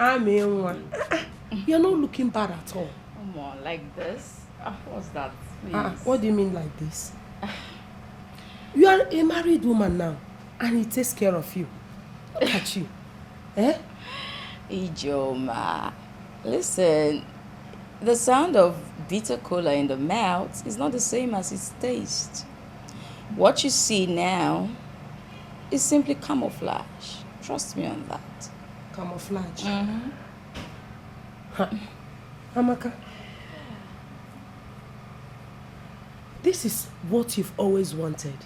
You're not looking bad at all. Come on, like this? What's that? What do you mean like this? You are a married woman now, and he takes care of you. Look at you. Ijoma, listen, the sound of bitter cola in the mouth is not the same as its taste. What you see now is simply camouflage. Trust me on that. Camouflage? Amaka, this is what you've always wanted.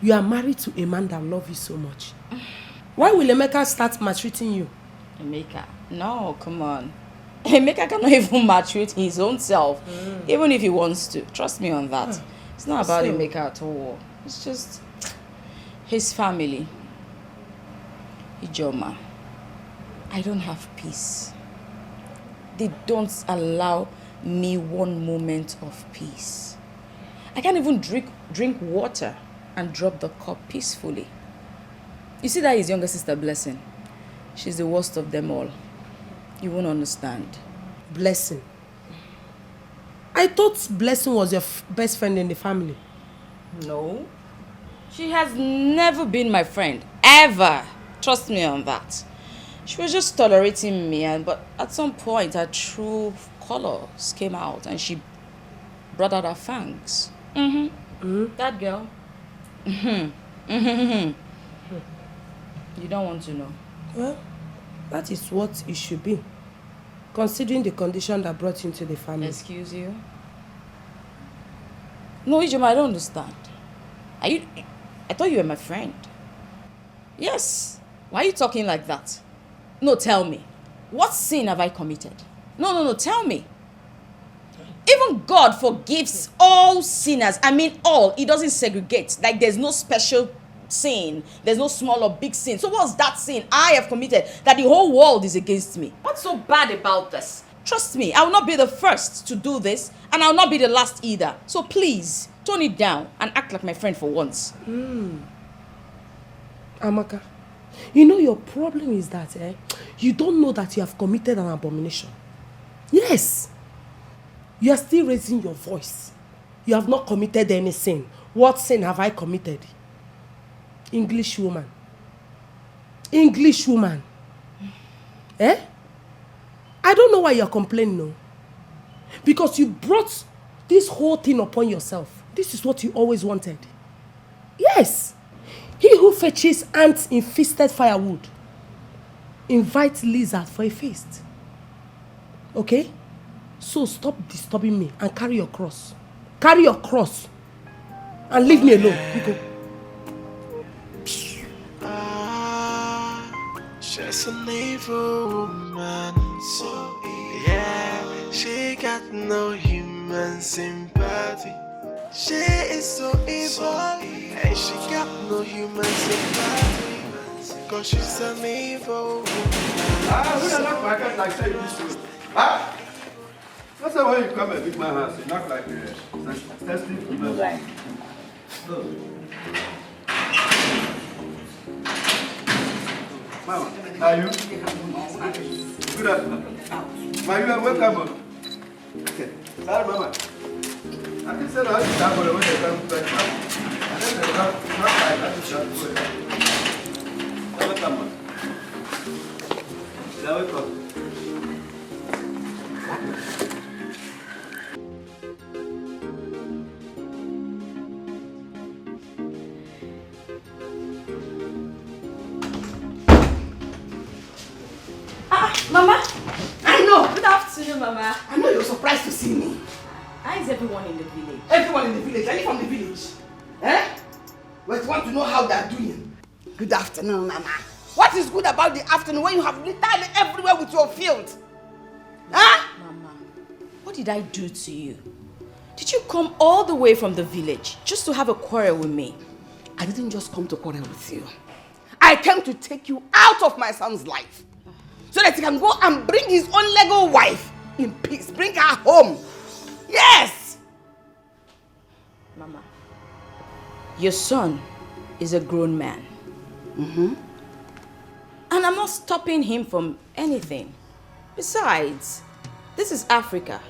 You are married to a man that loves you so much. Why will Emeka start maltreating you? Emeka? No, come on. Emeka cannot even maltreat his own self, even if he wants to. Trust me on that. It's not about Emeka at all. It's just his family. Ijoma, I don't have peace. They don't allow me one moment of peace. I can't even drink water and drop the cup peacefully. You see that his younger sister, Blessing? She's the worst of them all. You won't understand. Blessing? I thought Blessing was your best friend in the family. No. She has never been my friend. Ever. Trust me on that. She was just tolerating me, but at some point her true colors came out and she brought out her fangs. That girl. You don't want to know. Well, that is what it should be, considering the condition that brought you into the family. Excuse you? No, Ijoma, I don't understand. I thought you were my friend. Yes. Why are you talking like that? No, tell me. What sin have I committed? No, tell me. Even God forgives all sinners. I mean all. He doesn't segregate. Like there's no special sin. There's no small or big sin. So what's that sin I have committed that the whole world is against me? What's so bad about this? Trust me, I will not be the first to do this, and I will not be the last either. So please, tone it down and act like my friend for once. Amaka, you know your problem is that you don't know that you have committed an abomination. Yes. You are still raising your voice. You have not committed any sin. What sin have I committed? English woman. English woman. I don't know why you're complaining, no. Because you brought this whole thing upon yourself. This is what you always wanted. Yes. He who fetches ants in feasted firewood invites lizard for a feast. Okay? So stop disturbing me and carry your cross. Carry your cross. And leave me alone. You go. She's an evil woman. So yeah, she got no human sympathy. She is so evil, and she got no human sympathy. Cause she's an evil woman. Who the knock my cat like say this to? That's the way you come and beat my house. You knock like this. That's the right. Mama, how are you? Good afternoon. Mama, you are welcome. Okay. Sorry, Mama. I can say that you have when they come back. And then they come like that to shut the welcome. You're welcome. Mama? I know. Good afternoon, Mama. I know you're surprised to see me. How is everyone in the village? Everyone in the village. Are you from the village? We want to know how they are doing. Good afternoon, Mama. What is good about the afternoon when you have littered everywhere with your field? Mama, what did I do to you? Did you come all the way from the village just to have a quarrel with me? I didn't just come to quarrel with you. I came to take you out of my son's life. So that he can go and bring his own Lego wife in peace. Bring her home. Yes! Mama, your son is a grown man. And And I'm not stopping him from anything. Besides, this is Africa,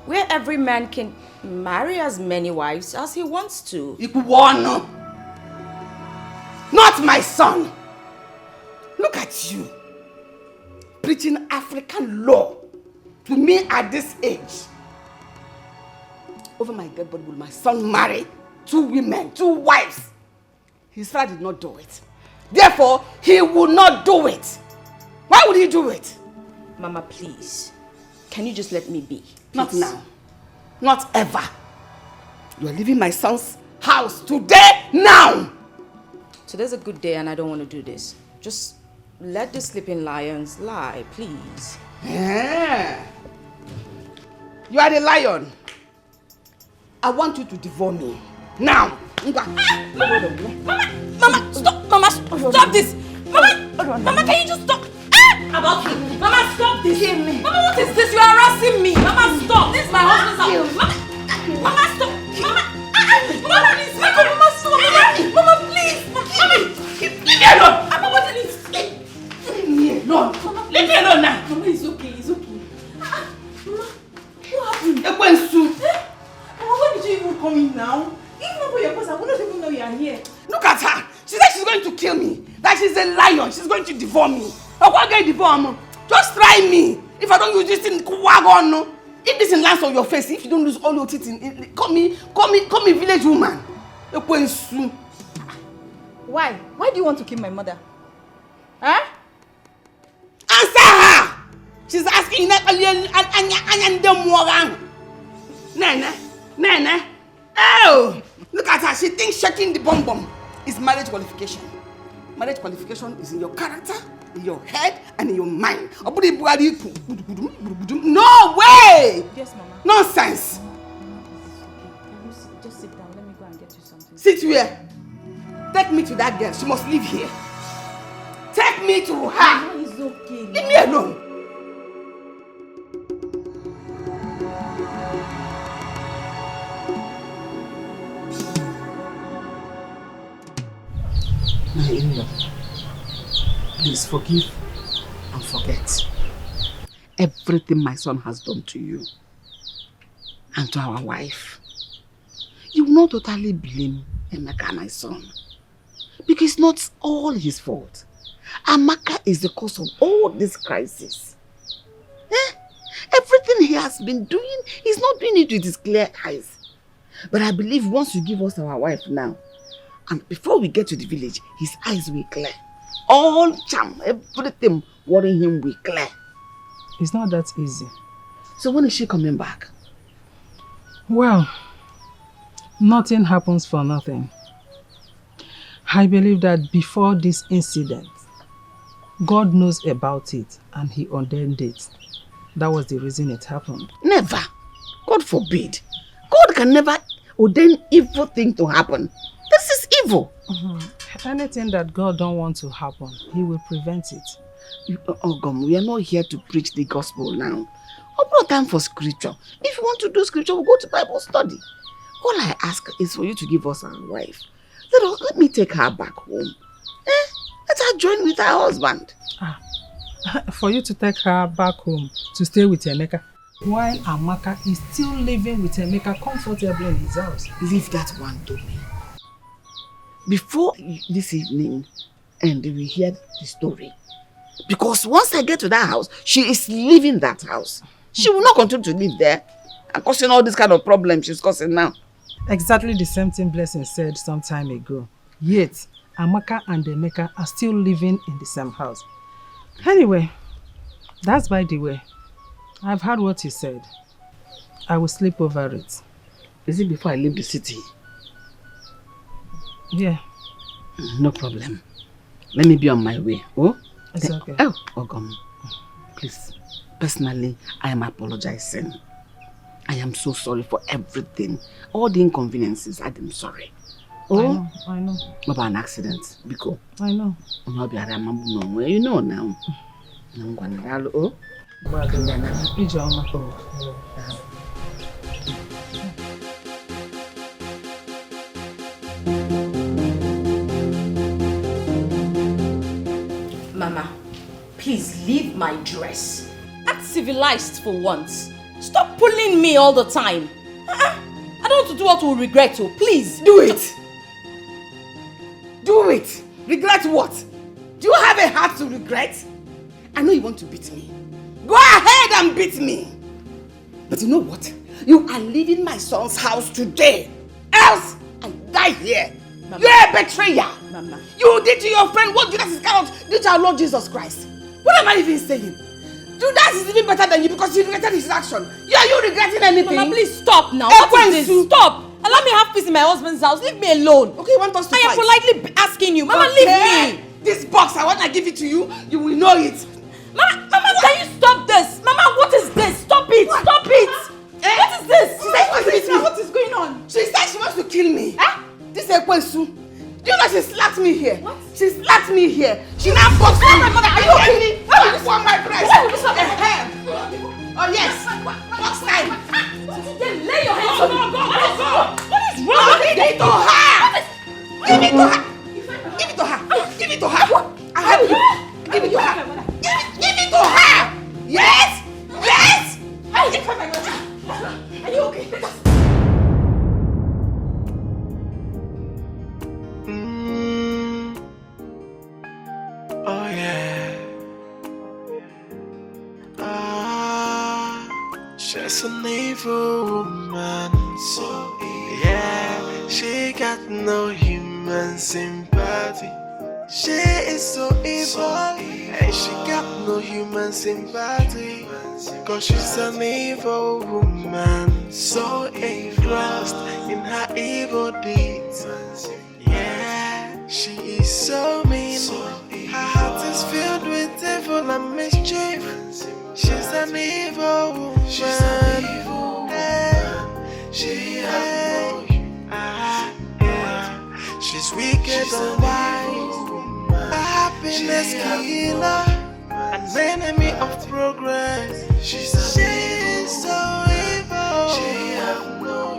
where every man can marry as many wives as he wants to. Ikuwano! Not my son! Look at you, preaching African law to me at this age. Over my dead body will my son marry 2 women, 2 wives. His father did not do it. Therefore, he will not do it. Why would he do it? Mama, please. Can you just let me be? Not now. Not ever. You are leaving my son's house today, now. Today's a good day and I don't want to do this. Just let the sleeping lions lie, please. Yeah. You are the lion. I want you to devour me. Now. Mama, stop! Mama, stop this! Mama, can you just stop? About me. Mama, stop this! Mama, what is this? You are harassing me! Mama, stop! This is my husband's house! Mama, stop! Mama, please! Mama, stop! Mama, please! Mama, leave me alone! Mama, what is this? Leave me alone! Leave me alone now! Mama, it's okay, it's okay. Mama, what happened? Mama, when did you even come in now? Even for your person, I would not even know you are here. Look at her! She said she's going to kill me. That she's a lion. She's going to devour me. I won't get devour. Just try me. If I don't use this thing, wagon. If this thing lands on your face, if you don't lose all your teeth, call me village woman. Why? Why do you want to kill my mother? Huh? Answer her! She's asking Nene. Oh! Look at her. She thinks shaking the bomb is marriage qualification. Marriage qualification is in your character, in your head, and in your mind. No way! Yes, Mama. Nonsense! Can you just sit down? Let me go and get you something. Sit where? Take me to that girl. She must live here. Take me to her. Mama, it's okay. Leave me alone. My in-law, please forgive and forget everything my son has done to you and to our wife. You will not totally blame Emeka, my son, because it's not all his fault. Amaka is the cause of all this crisis. Everything he has been doing, he's not doing it with his clear eyes. But I believe once you give us our wife now, and before we get to the village, his eyes will clear. All charm, everything worrying him will clear. It's not that easy. So when is she coming back? Well, nothing happens for nothing. I believe that before this incident, God knows about it and he ordained it. That was the reason it happened. Never. God forbid. God can never ordain evil thing to happen. This is evil. Anything that God don't want to happen, he will prevent it. Ogom, we are not here to preach the gospel now. No time for scripture. If you want to do scripture, we'll go to Bible study. All I ask is for you to give us our wife. Let me take her back home. Let her join with her husband. For you to take her back home to stay with Emeka, while Amaka is still living with Emeka comfortably in his house. Leave that one to me. Before this evening, and we hear the story. Because once I get to that house, she is leaving that house. She will not continue to live there and causing all this kind of problems she's causing now. Exactly the same thing Blessing said some time ago. Yet, Amaka and Emeka are still living in the same house. Anyway, that's by the way. I've heard what you said. I will sleep over it. Is it before I leave the city? Yeah. No problem. Let me be on my way. Oh? It's okay. Oh, Ogom. Please. Personally, I am apologizing. I am so sorry for everything. All the inconveniences, I am sorry. Oh? I know. What about an accident? Biko. I know. You know now. Oh? Mama, my dress. Act civilized for once. Stop pulling me all the time. I don't want to do what we'll regret, oh, please. Do it. Do it. Regret what? Do you have a heart to regret? I know you want to beat me. Go ahead and beat me. But you know what? You are leaving my son's house today. Else I die here. Mama. You're a betrayer. Mama. You did to your friend what Judas Iscariot did to our Lord Jesus Christ. What am I even saying? Judas is even better than you because he regretted his action. Are you regretting anything? Mama, please stop now. What is this? Stop. Allow me have peace in my husband's house. Leave me alone. Okay, you want us to fight? I am politely asking you. Mama, leave me. This box, I want to give it to you. You will know it. Mama, can you stop this? Mama, what is this? Stop it. What? Stop it. What is this? She said she wants to beat me. What is going on? She said she wants to kill me. This is Ekwensu. Do you know she slapped me here? What? She slapped me here. She now boxed me. Are you okay? Why would you slap my breast? Why would you slap my hair? Oh yes. Box time. Lay your hands on me. Go. What is wrong? Give it to her. Give it to her. Give it to her. Give it to her. I help you. Give it to her. Give it to her. Yes. Yes. Are you okay? Oh yeah. She's an evil woman. So evil. Yeah, she got no human sympathy. She is so evil, and she got no human sympathy. Cause she's an evil woman, so engrossed in her evil deeds. Yeah, she is so mean. Her heart is filled with evil and mischief. She's an evil woman. She's an evil woman. She has no she's wicked and wise. A happiness killer, an enemy of progress. She's so evil. She has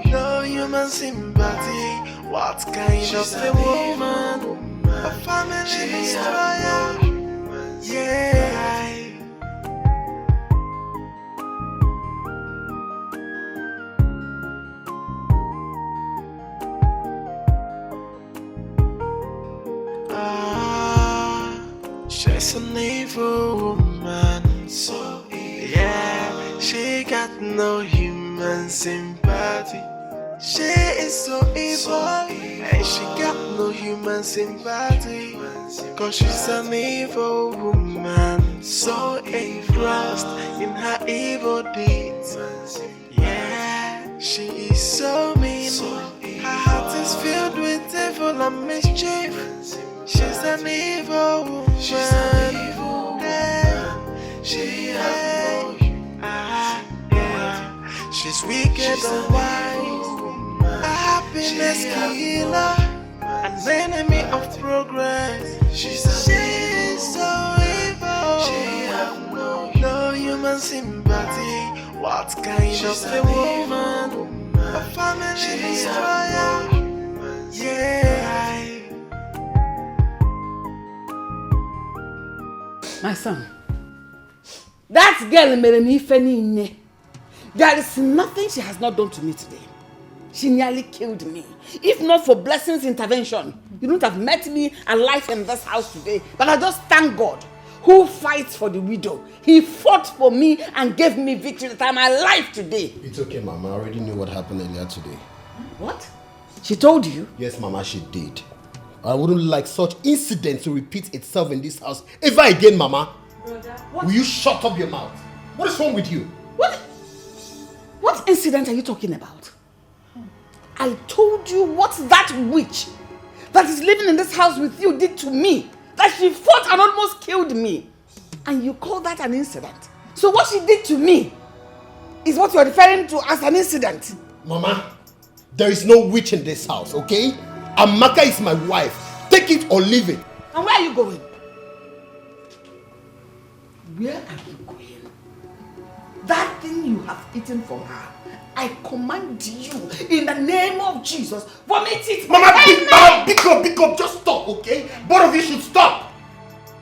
no human sympathy. What kind of a woman? A family destroyer. Yeah. She's an evil woman, so evil. Yeah, she got no human sympathy. She is so evil, and she got no human sympathy. Cause she's an evil woman, so engrossed in her evil deeds. Yeah, she is so mean. Her heart is filled with evil and mischief. She's an evil woman. She's an evil woman. She has she's wicked and wise. A happiness killer, an enemy of progress. She's so evil. She has no human sympathy. What kind of a woman? A family destroyer. Yeah. My son, that girl made me funny. There is nothing she has not done to me today. She nearly killed me. If not for Blessing's intervention, you wouldn't have met me alive in this house today. But I just thank God, who fights for the widow. He fought for me and gave me victory that I'm alive today. It's okay, Mama. I already knew what happened earlier today. What? She told you? Yes, Mama, she did. I wouldn't like such incident to repeat itself in this house ever again, Mama. Brother, Will you shut up your mouth? What is wrong with you? What incident are you talking about? I told you what that witch that is living in this house with you did to me. That she fought and almost killed me. And you call that an incident? So what she did to me is what you're referring to as an incident? Mama, there is no witch in this house, okay? Amaka is my wife. Take it or leave it. And where are you going? Where are you going? That thing you have eaten from her, I command you in the name of Jesus, vomit it. Mama, pick up, just stop, okay? Both of you should stop.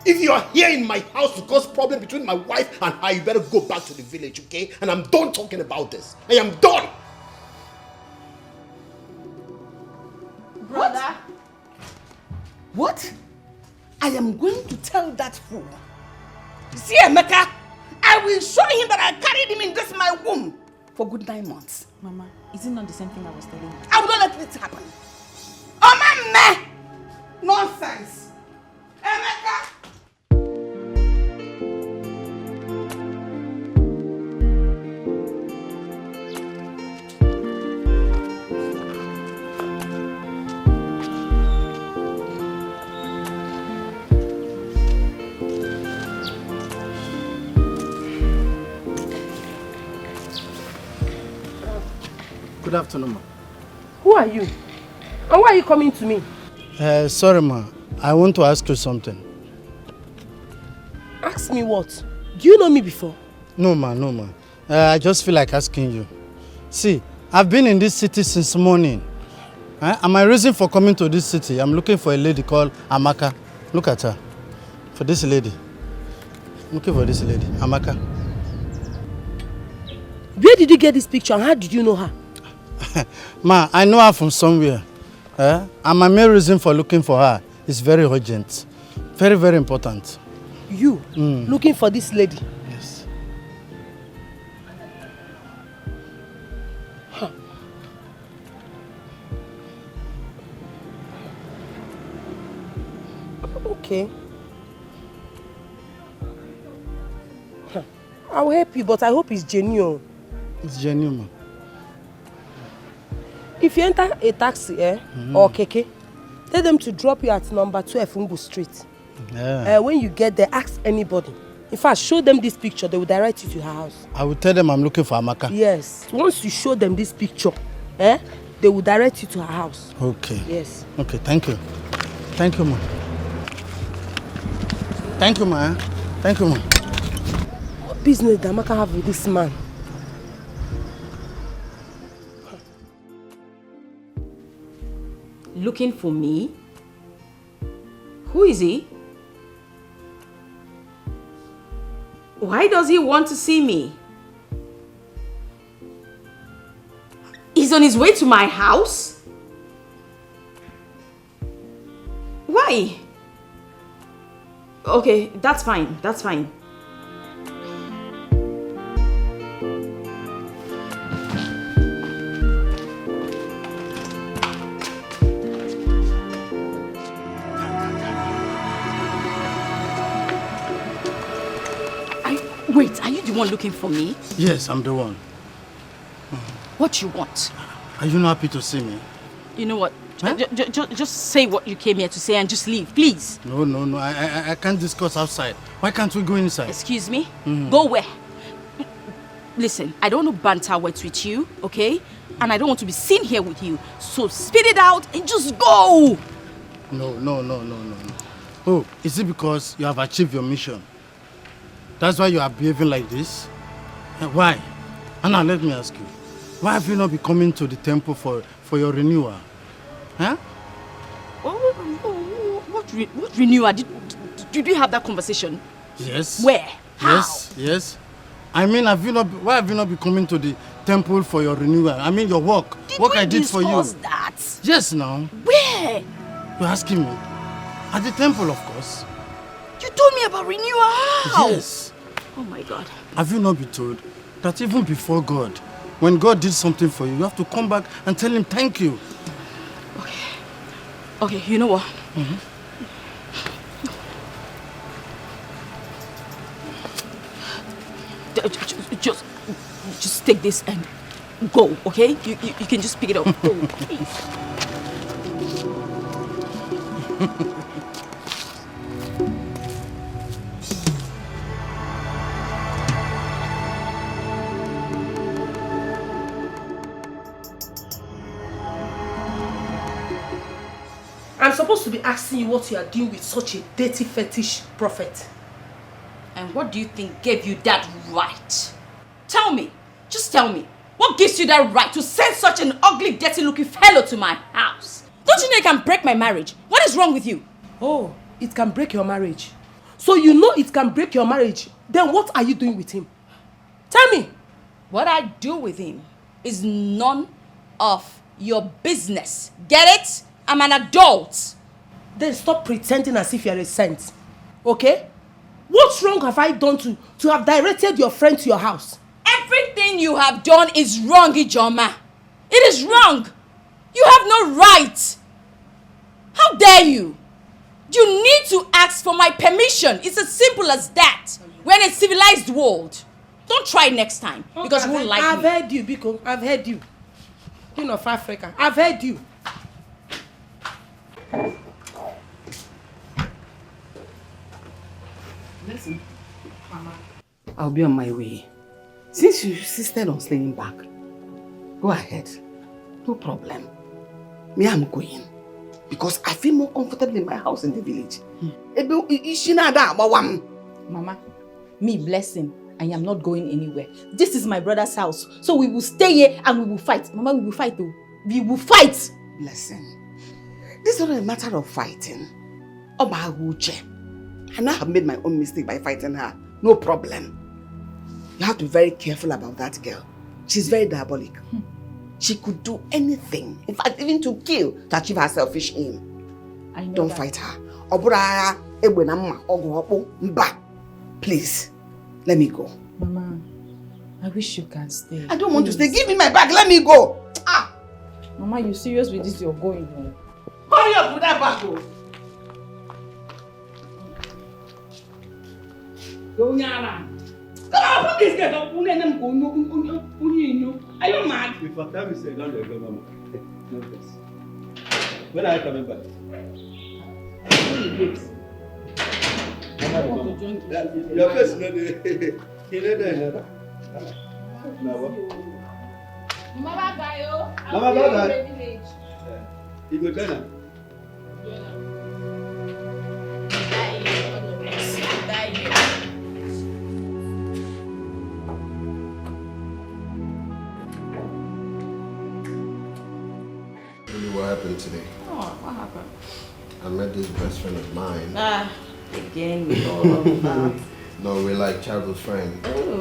If you are here in my house to cause problem between my wife and her, you better go back to the village, okay? And I'm done talking about this. I am done. Brother. What? I am going to tell that fool. See, Emeka, I will show him that I carried him in this my womb for good 9 months. Mama, is it not the same thing I was telling you? I will not let it happen. Oh, man! Nonsense! Emeka! Good afternoon, ma. Who are you? And why are you coming to me? Sorry, ma. I want to ask you something. Ask me what? Do you know me before? No, ma, no, ma. I just feel like asking you. See, I've been in this city since morning. And my reason for coming to this city, I'm looking for a lady called Amaka. Look at her. For this lady. I'm looking for this lady, Amaka. Where did you get this picture and how did you know her? Ma, I know her from somewhere. And my main reason for looking for her is very urgent. Very, very important. You looking for this lady? Yes. Huh. Okay. Huh. I'll help you, but I hope it's genuine. It's genuine, ma. If you enter a taxi or keke, tell them to drop you at number 12 Umbu Street. Yeah. When you get there, ask anybody. In fact, show them this picture, they will direct you to her house. I will tell them I'm looking for Amaka. Yes. Once you show them this picture, they will direct you to her house. Okay. Yes. Okay, thank you. Thank you, ma. Thank you, ma. Thank you, ma. What business does Amaka have with this man? Looking for me? Who is he? Why does he want to see me? He's on his way to my house? Why? Okay, that's fine, that's fine. Wait, are you the one looking for me? Yes, I'm the one. What do you want? Are you not happy to see me? You know what? Huh? Just say what you came here to say and just leave, please. No. I can't discuss outside. Why can't we go inside? Excuse me? Go where? Listen, I don't want to banter words with you, okay? And I don't want to be seen here with you. So spit it out and just go! No. Oh, is it because you have achieved your mission? That's why you are behaving like this? Why? Anna, let me ask you. Why have you not been coming to the temple for your renewal? Huh? What renewal? Did we have that conversation? Yes. Where? How? Yes. I mean, why have you not been coming to the temple for your renewal? I mean, your work. Work I did for you. Did we discuss that? Yes, now. Where? You're asking me? At the temple, of course. You told me about renewal. How? Yes. Oh my God. Have you not been told that even before God, when God did something for you, you have to come back and tell him thank you? Okay, you know what? Just take this and go, okay? You can just pick it up. Go, please. I'm supposed to be asking you what you are doing with such a dirty fetish prophet. And what do you think gave you that right? Tell me. Just tell me. What gives you that right to send such an ugly, dirty-looking fellow to my house? Don't you know it can break my marriage? What is wrong with you? Oh, it can break your marriage. so you know it can break your marriage, then what are you doing with him? Tell me. What I do with him is none of your business. Get it? I'm an adult. Then stop pretending as if you're a saint. Okay? What wrong have I done to have directed your friend to your house? Everything you have done is wrong, Ijoma. It is wrong. You have no right. How dare you? You need to ask for my permission. It's as simple as that. We're in a civilized world. Don't try it next time because you won't like me. I've heard you, Biko. I've heard you. Queen of Africa. I've heard you. Listen, Mama, I'll be on my way. Since you insisted on staying back, go ahead. No problem. Me, I'm going. Because I feel more comfortable in my house in the village. Mama, me bless him. I am not going anywhere. This is my brother's house. So we will stay here and we will fight. Mama, we will fight though. We will fight. Listen, this is not a matter of fighting. Oh my Uche. And I have made my own mistake by fighting her. No problem. You have to be very careful about that girl. She's very diabolic. She could do anything. In fact, even to kill to achieve her selfish aim. I know. Don't fight her. Please, let me go. Mama, I wish you can stay. I don't want to stay. Give me my bag. Let me go. Ah. Mama, you serious with this? You're going home. Hurry up with that bag. Come on, put this girl up. Are you mad? If I tell you, say, don't let go, Mama. No, please. When are you coming back? Your face, no, you know that. Mama, bye. Mama, bye. You go join her. What happened today? Oh, what happened? I met this best friend of mine. Again with all of that. No, we're like childhood friends. Ooh.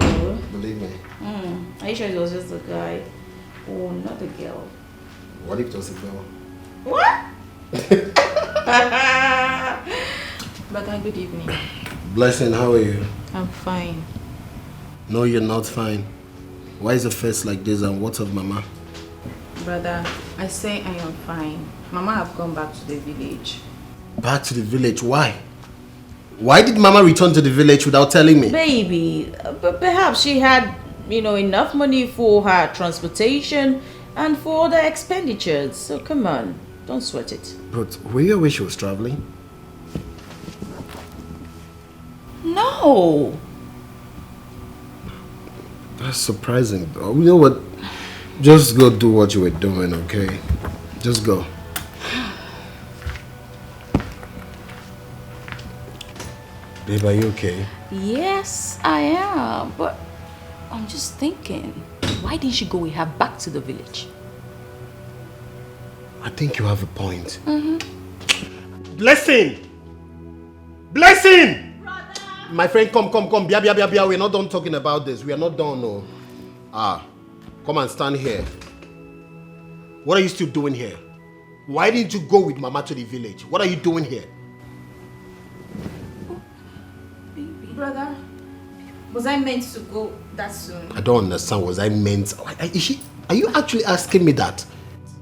Believe me. Are you sure it was just a guy? Oh, not a girl. What if it was a girl? What? But good evening. Blessing, how are you? I'm fine. No, you're not fine. Why is your face like this and what of Mama? Brother, I say I am fine. Mama have gone back to the village. Back to the village? Why? Why did Mama return to the village without telling me? Baby, but perhaps she had, enough money for her transportation and for other expenditures. So come on, don't sweat it. But were you aware she was traveling? No. That's surprising. You know what? Just go do what you were doing, okay? Just go. Babe, are you okay? Yes, I am. But I'm just thinking, why didn't she go with her back to the village? I think you have a point. Blessing! Blessing! Brother. My friend, come. Bia. We're not done talking about this. We are not done, no. Come and stand here. What are you still doing here? Why didn't you go with Mama to the village? What are you doing here? Brother, was I meant to go that soon? I don't understand. Was I meant? Are you actually asking me that?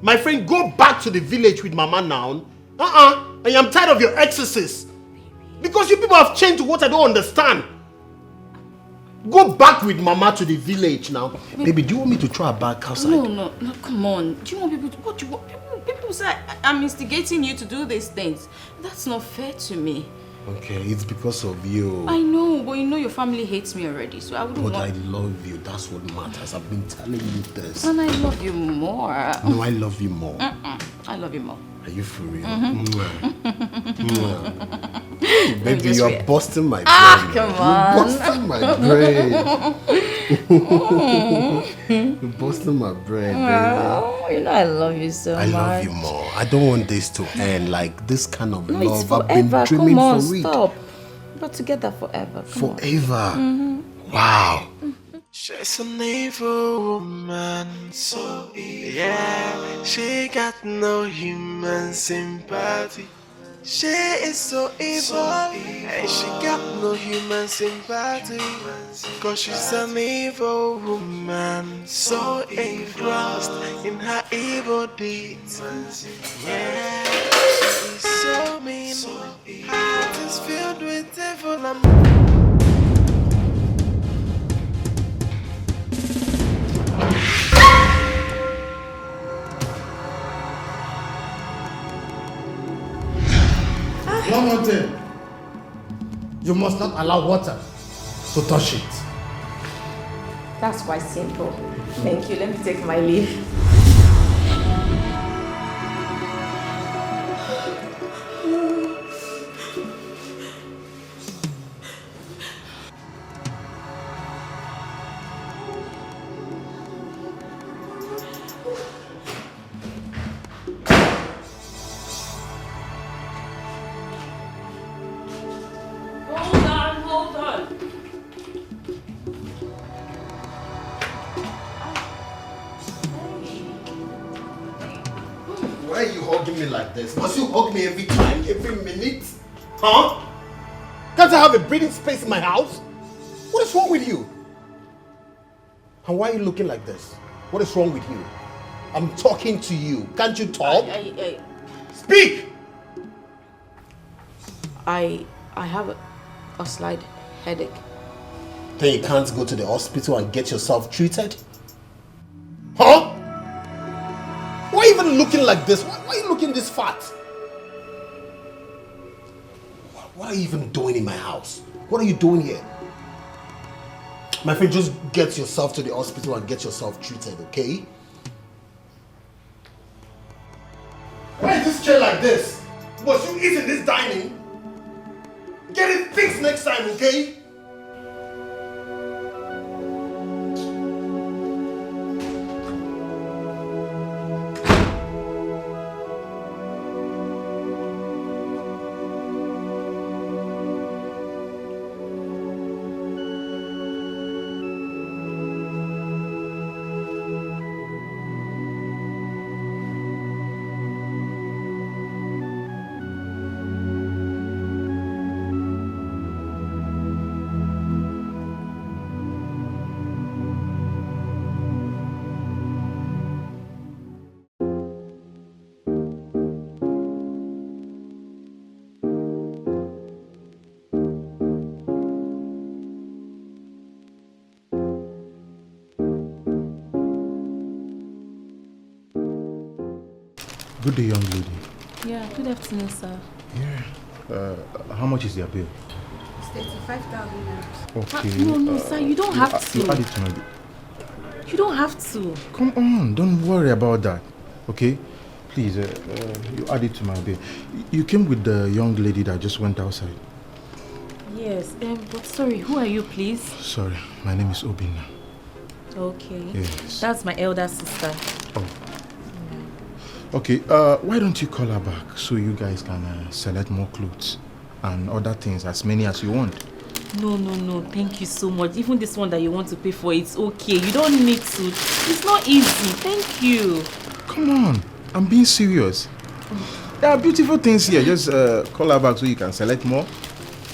My friend, go back to the village with Mama now. I am tired of your excesses. Because you people have changed to what I don't understand. Go back with Mama to the village now. Baby, do you want me to throw her back outside? No, come on. Do you want people to... What do you want? People say I'm instigating you to do these things. That's not fair to me. Okay, it's because of you. I know, but your family hates me already, so I wouldn't want... But I love you. That's what matters. I've been telling you this. And I love you more. No, I love you more. I love you more. Are you for real? Baby, you're busting my brain. Come on. You're busting my brain. You're busting my brain, baby. Oh, I love you so much. I love you more. I don't want this to end like this kind of love. It's forever. I've been dreaming Come on, for it. Stop. But together forever. Forever? Wow. She's an evil woman, so evil. Yeah, she got no human sympathy. She is so evil, and she got no human sympathy. Cause she's an evil woman, so engrossed in her evil deeds. Yeah, she is so mean, her heart is filled with evil and One more thing. You must not allow water to touch it. That's quite simple. Thank you. Let me take my leave. Why are you hugging me like this? Must you hug me every time, every minute? Huh? Can't I have a breathing space in my house? What is wrong with you? And why are you looking like this? What is wrong with you? I'm talking to you. Can't you talk? Speak! I have a slight headache. Then you can't go to the hospital and get yourself treated? Huh? Why are you even looking like this? Why are you looking this fat? What are you even doing in my house? What are you doing here? My friend, just get yourself to the hospital and get yourself treated, okay? Why is this chair like this? Must you eat in this dining? Get it fixed next time, okay? Good day, young lady. Yeah, good afternoon, sir. Yeah. How much is your bill? It's 35,000. Okay. No, sir, you don't have to. You add it to my bill. You don't have to. Come on, don't worry about that. Okay? Please, you add it to my bill. You came with the young lady that just went outside. Yes, but sorry, who are you, please? Sorry, my name is Obina. Okay. Yes. That's my elder sister. Oh. Okay, why don't you call her back so you guys can select more clothes and other things, as many as you want? No, thank you so much. Even this one that you want to pay for, it's okay. You don't need to. It's not easy. Thank you. Come on, I'm being serious. There are beautiful things here. Just call her back so you can select more.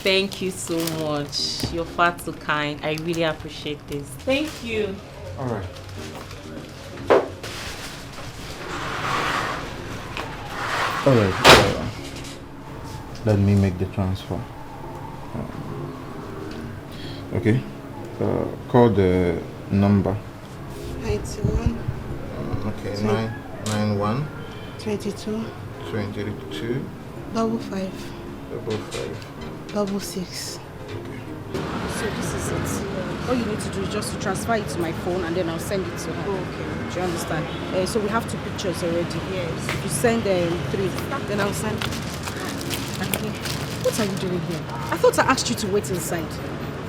Thank you so much. You're far too kind. I really appreciate this. Thank you. All right. All right. Let me make the transfer. Okay. Call the number. 91. Okay. 991. 22. 22. 55. 55. 66. So this is it. All you need to do is just to transfer it to my phone and then I'll send it to her. Oh, okay. Do you understand? So we have 2 pictures already. Yes. If you send 3, then I'll send. Okay. What are you doing here? I thought I asked you to wait inside.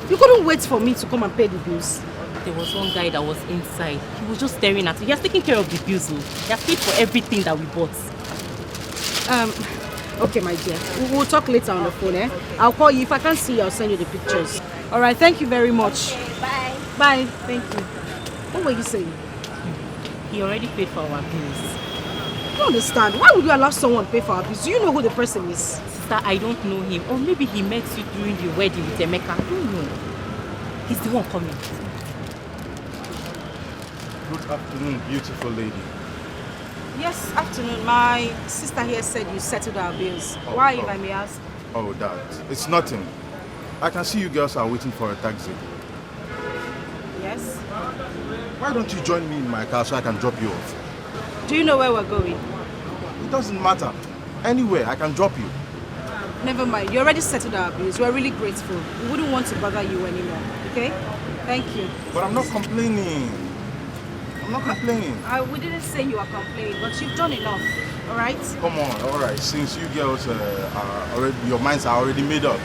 You couldn't wait for me to come and pay the bills. There was one guy that was inside. He was just staring at me. He has taken care of the bills. He has paid for everything that we bought. Okay, my dear. We'll talk later on the phone, eh? I'll call you. If I can't see you, I'll send you the pictures. All right, thank you very much. Bye. Bye. Thank you. What were you saying? He already paid for our bills. I don't understand. Why would you allow someone pay for our bills? Do you know who the person is? Sister, I don't know him. Or maybe he met you during the wedding with Emeka. I don't know. He's the one coming. Good afternoon, beautiful lady. Yes, afternoon. My sister here said you settled our bills. Why, if I may ask? Oh, that. It's nothing. I can see you girls are waiting for a taxi. Yes? Why don't you join me in my car so I can drop you off? Do you know where we're going? It doesn't matter. Anywhere, I can drop you. Never mind. You already settled our bills. We're really grateful. We wouldn't want to bother you anymore. Okay? Thank you. But I'm not complaining. I'm not complaining. We didn't say you are complaining, but you've done enough. All right? Come on, all right. Since you girls are already, your minds are already made up,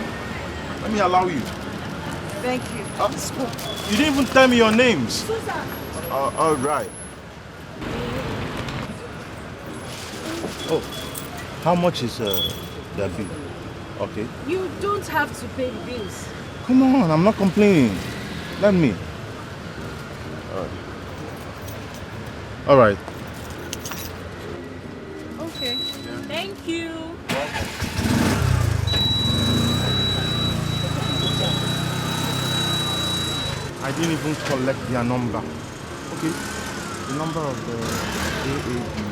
let me allow you. Thank you. You didn't even tell me your names. Susan. All right. Oh, how much is the bill? Okay. You don't have to pay the bills. Come on, I'm not complaining. Let me. All right. Okay. Thank you. I didn't even collect their number. Okay. The number of the AABC.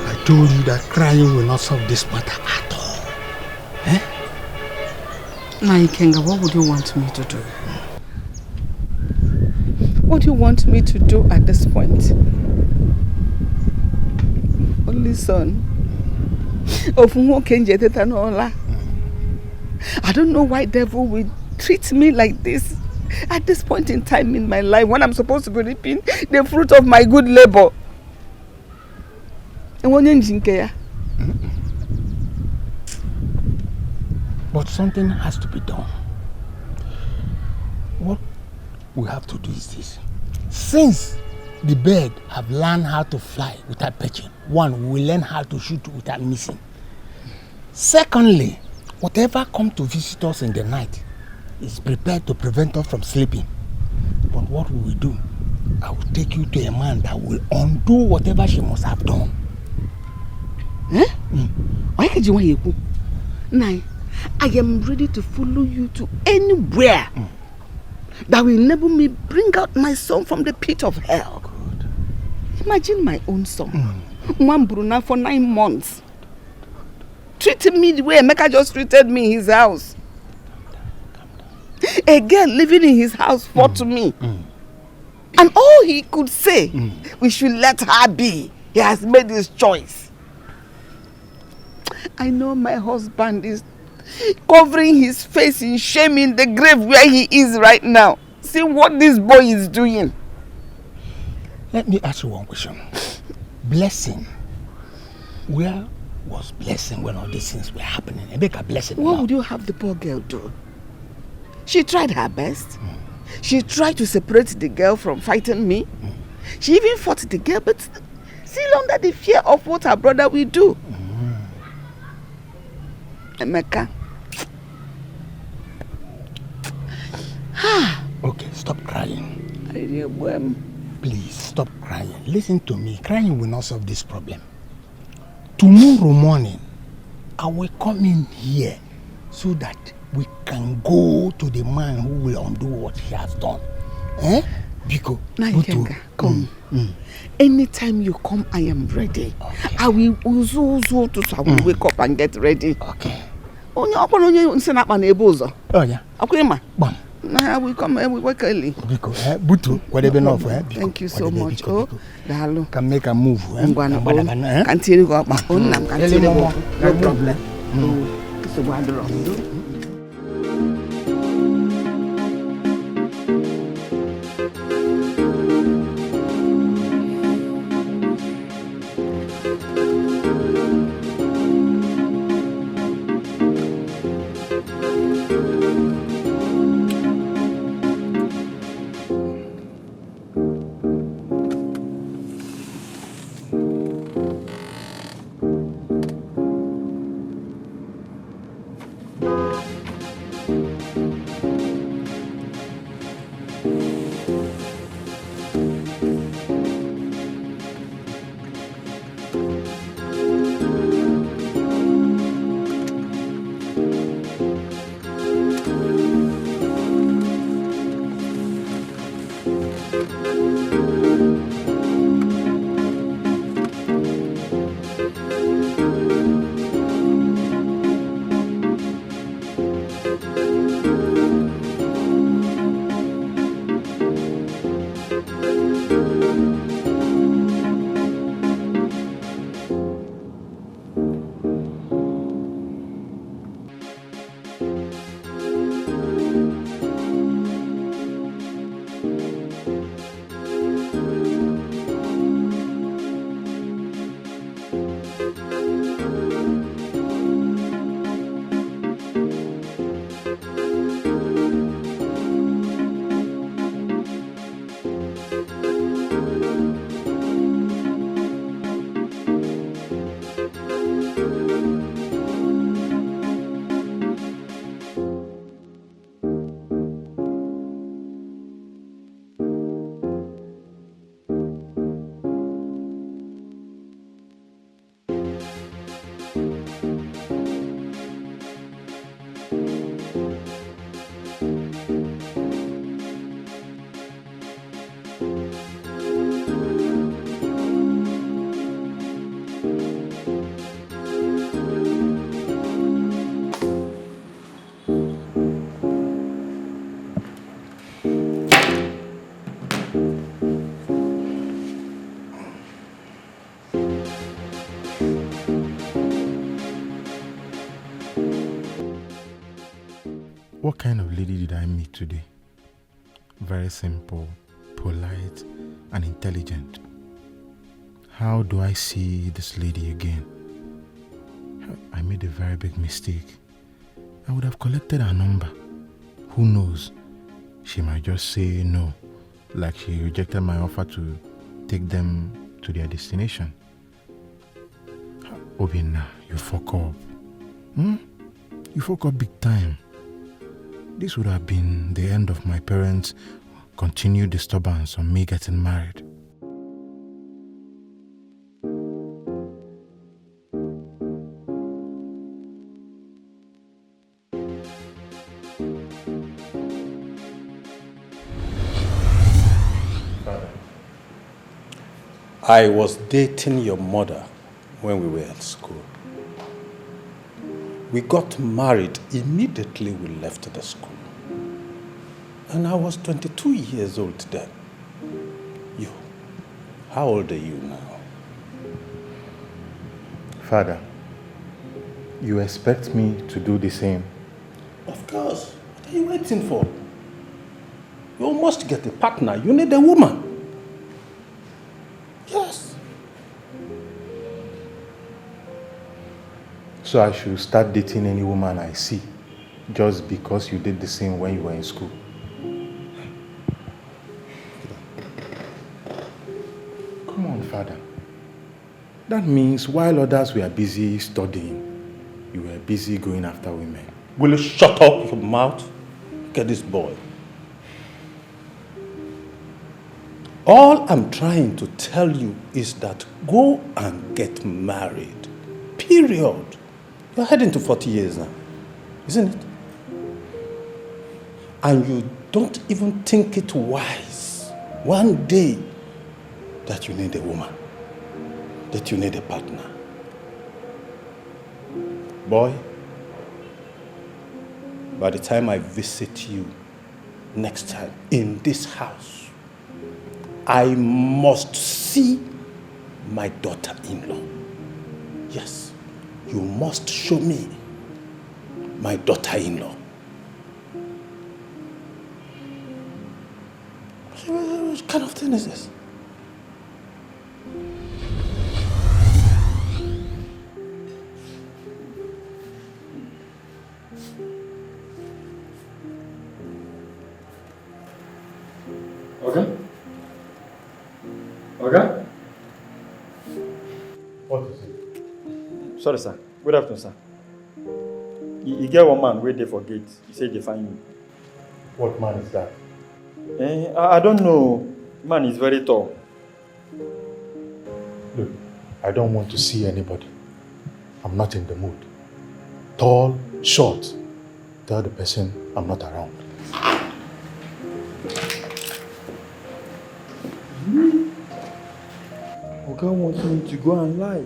I told you that crying will not solve this matter at all. Eh? Now, Ikenga, what would you want me to do? What do you want me to do at this point? Only son of Nwokenje Tetanola. I don't know why devil will treat me like this at this point in time in my life when I'm supposed to be reaping the fruit of my good labor. But something has to be done. What we have to do is this. Since the bird have learned how to fly without perching, one, we will learn how to shoot without missing. Secondly, whatever comes to visit us in the night is prepared to prevent us from sleeping. But what we will do, I will take you to a man that will undo whatever she must have done. Eh? Why can't you want to? Nai, I am ready to follow you to anywhere that will enable me bring out my son from the pit of hell. Good. Imagine my own son, one Bruna for 9 months, treating me the way Emeka just treated me in his house. A girl living in his house fought to me. And all he could say, we should let her be. He has made his choice. I know my husband is covering his face in shame in the grave where he is right now. See what this boy is doing. Let me ask you one question. Blessing. Where was Blessing when all these things were happening? And make a blessing. What would you have the poor girl do? She tried her best. She tried to separate the girl from fighting me. She even fought the girl, but still under the fear of what her brother will do. Emeka. Okay, stop crying. Please, stop crying. Listen to me. Crying will not solve this problem. Tomorrow morning, I will come in here so that we can go to the man who will undo what he has done. Eh? Biko, Butu, come. Anytime you come, I am ready. Okay. I will wake up and get ready. Okay. Oh yeah. Bam. I will come and we work early. Biko, Butu, whatever enough. Thank you so much. Oh, Dalo. Can make a move. Continue go up. No problem. So what do? What kind of lady did I meet today? Very simple, polite, and intelligent. How do I see this lady again? I made a very big mistake. I would have collected her number. Who knows? She might just say no, like she rejected my offer to take them to their destination. Obinna, you fuck up. You fuck up big time. This would have been the end of my parents' continued disturbance on me getting married. Father, I was dating your mother when we were at school. We got married immediately we left the school. And I was 22 years old then. You, how old are you now? Father, you expect me to do the same? Of course. What are you waiting for? You must get a partner. You need a woman. Yes. So I should start dating any woman I see just because you did the same when you were in school? Come on, Father. That means while others were busy studying, you were busy going after women. Will you shut up your mouth? Look at this boy. All I'm trying to tell you is that go and get married. Period. You're heading to 40 years now. Isn't it? And you don't even think it wise one day that you need a woman, that you need a partner. Boy, by the time I visit you next time in this house, I must see my daughter-in-law. Yes, you must show me my daughter-in-law. What kind of thing is this? Okay? Okay? What is it? Sorry, sir. Good afternoon, sir. You get one man wait there for gate. He said they find you. What man is that? I don't know. Man is very tall. Look, I don't want to see anybody. I'm not in the mood. Tall, short. Tell the person I'm not around. Oga wants me to go and lie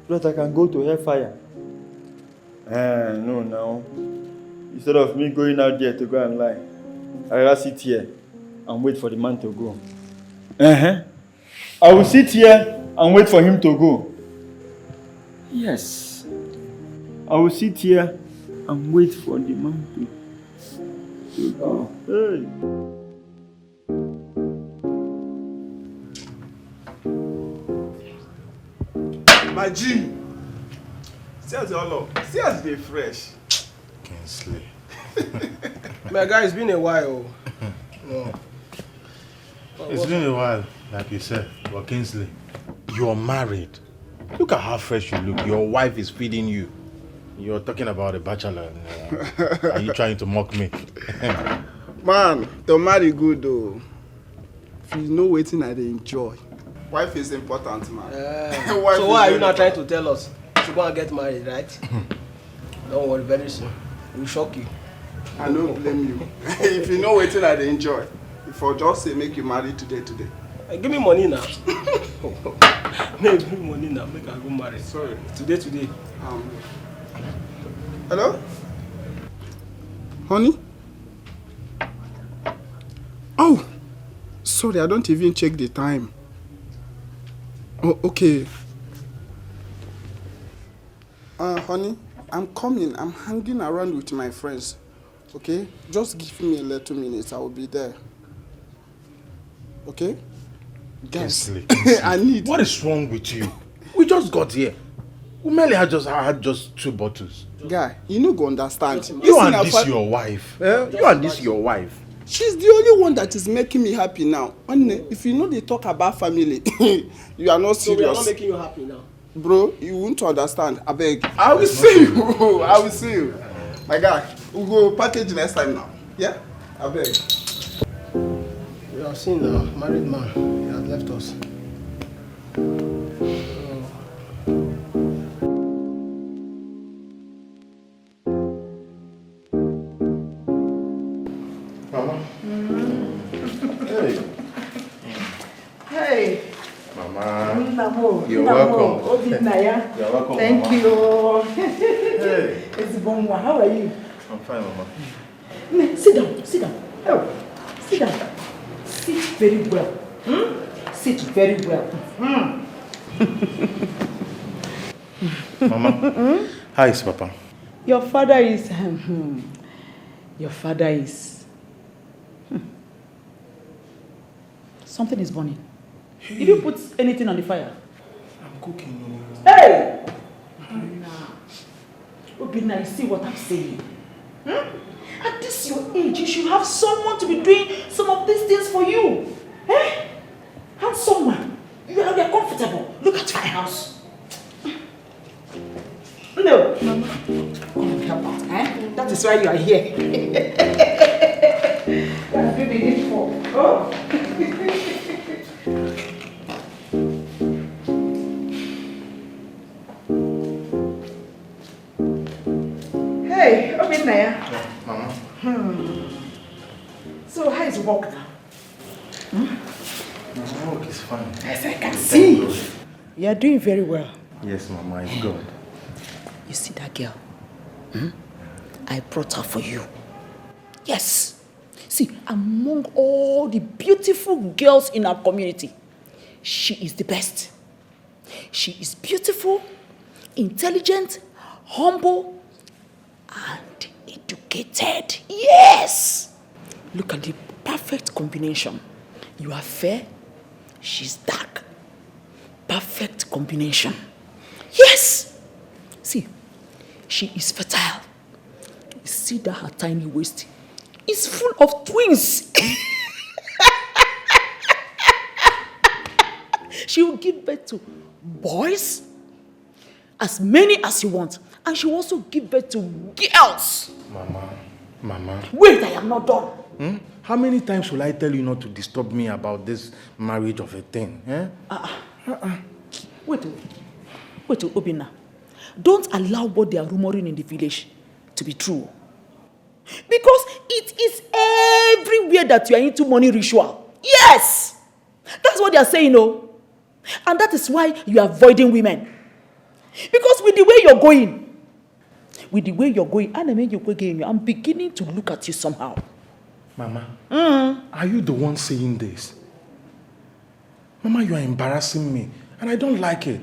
so that I can go to hellfire. No. Instead of me going out there to go and lie, I rather sit here and wait for the man to go. I will sit here and wait for him to go. Yes. I will sit here and wait for the man to go. Hey. My G, see as they fresh. Kingsley. My guy, it's been a while. No. It's been a while, like you said. But Kingsley, you're married. Look at how fresh you look. Your wife is feeding you. You're talking about a bachelor. Are you trying to mock me? Man, to marry good though. If you know waiting, I enjoy. Wife is important, man. So why are you not trying to tell us? You should go and get married, right? Don't worry, very soon. We'll shock you. I don't blame you. If you know waiting, I enjoy. If I just say make you marry today. Give me money now. Give me money now, make I go marry. Sorry. Today. Hello? Honey? Oh! Sorry, I don't even check the time. Oh, okay. Honey, I'm coming. I'm hanging around with my friends. Okay? Just give me a little minutes. I will be there. Okay? Guys, I need... What is wrong with you? We just got here. We merely had just 2 bottles. Guy, you no go understand. You and this your wife. You and this your wife. She's the only one that is making me happy now. And if you know they talk about family, you are not serious. So we are not making you happy now. Bro, you won't understand. I beg. I will see you. I will see you. My guy, we'll go package next time now. Yeah? I beg. We have seen now, married man. He has left us. Mama. Hey. Mama. You're welcome. You're welcome, Thank Mama. you. Hey. It's Bonwa. How are you? I'm fine, Mama. Sit down. Oh, sit down. Sit very well. Sit very well. Mama. How is Papa? Your father is... Something is burning. Did you put anything on the fire? I'm cooking. Hey! Obina, you see what I'm saying? At this your age, you should have someone to be doing some of these things for you. Have someone. You are comfortable. Look at my house. No. Mama. Come and help out. That is why you are here. What have you been in for? Oh. Hey. been there? Yeah, Mama. So how is work now? Mama, work is fine. Yes, I can see. You are doing very well. Yes, Mama, it's good. You see that girl? I brought her for you. Yes. See, among all the beautiful girls in our community, she is the best. She is beautiful, intelligent, humble, and educated. Yes! Look at the perfect combination. You are fair, she's dark. Perfect combination. Yes! See, she is fertile. You see that her tiny waist is full of twins. She will give birth to boys, as many as you want, and she will also give birth to girls. Mama. Wait, I am not done. How many times will I tell you not to disturb me about this marriage of a thing? Wait, Obina. Don't allow what they are rumoring in the village to be true. Because it is everywhere that you are into money ritual. Yes! That's what they are saying, no? And that is why you are avoiding women. Because with the way you're going, I'm beginning to look at you somehow. Mama, are you the one saying this? Mama, you are embarrassing me, and I don't like it.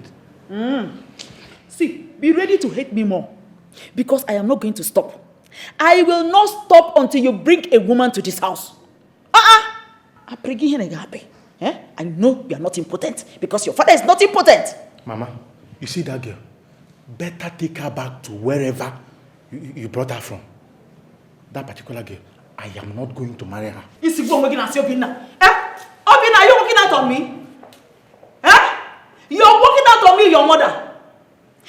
See, be ready to hate me more. Because I am not going to stop. I will not stop until you bring a woman to this house. I know you are not impotent because your father is not impotent. Mama, you see that girl? Better take her back to wherever you brought her from. That particular girl, I am not going to marry her. You see, go working at Obina. Obina, are you working out on me? You're working out on me, your mother.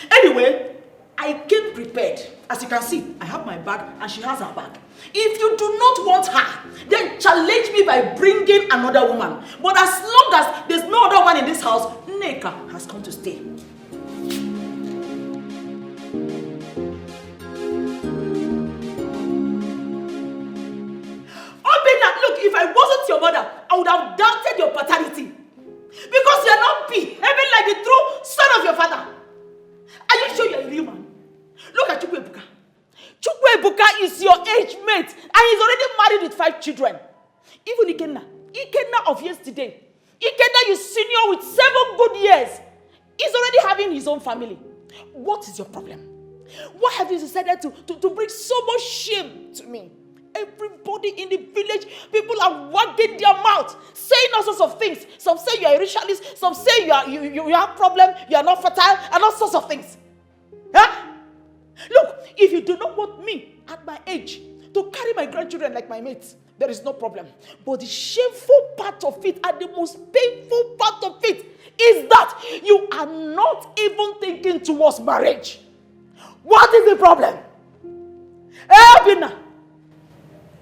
Anyway, I came prepared. As you can see, I have my bag and she has her bag. If you do not want her, then challenge me by bringing another woman. But as long as there's no other one in this house, Nneka has come to stay. Obina, look, if I wasn't your mother, I would have doubted your paternity. Because you are not behaving like the true son of your father. Are you sure you are a real man? Look at Chukwuebuka. Chukwuebuka is your age mate and he's already married with 5 children. Even Ikenna of yesterday. Ikenna is senior with 7 good years. He's already having his own family. What is your problem? Why have you decided to bring so much shame to me? Everybody in the village, people are wagging their mouth, saying all sorts of things. Some say you are a ritualist, some say you have problem, you are not fertile, and all sorts of things. Look, if you do not want me at my age to carry my grandchildren like my mates, there is no problem. But the shameful part of it and the most painful part of it is that you are not even thinking towards marriage. What is the problem? Obina.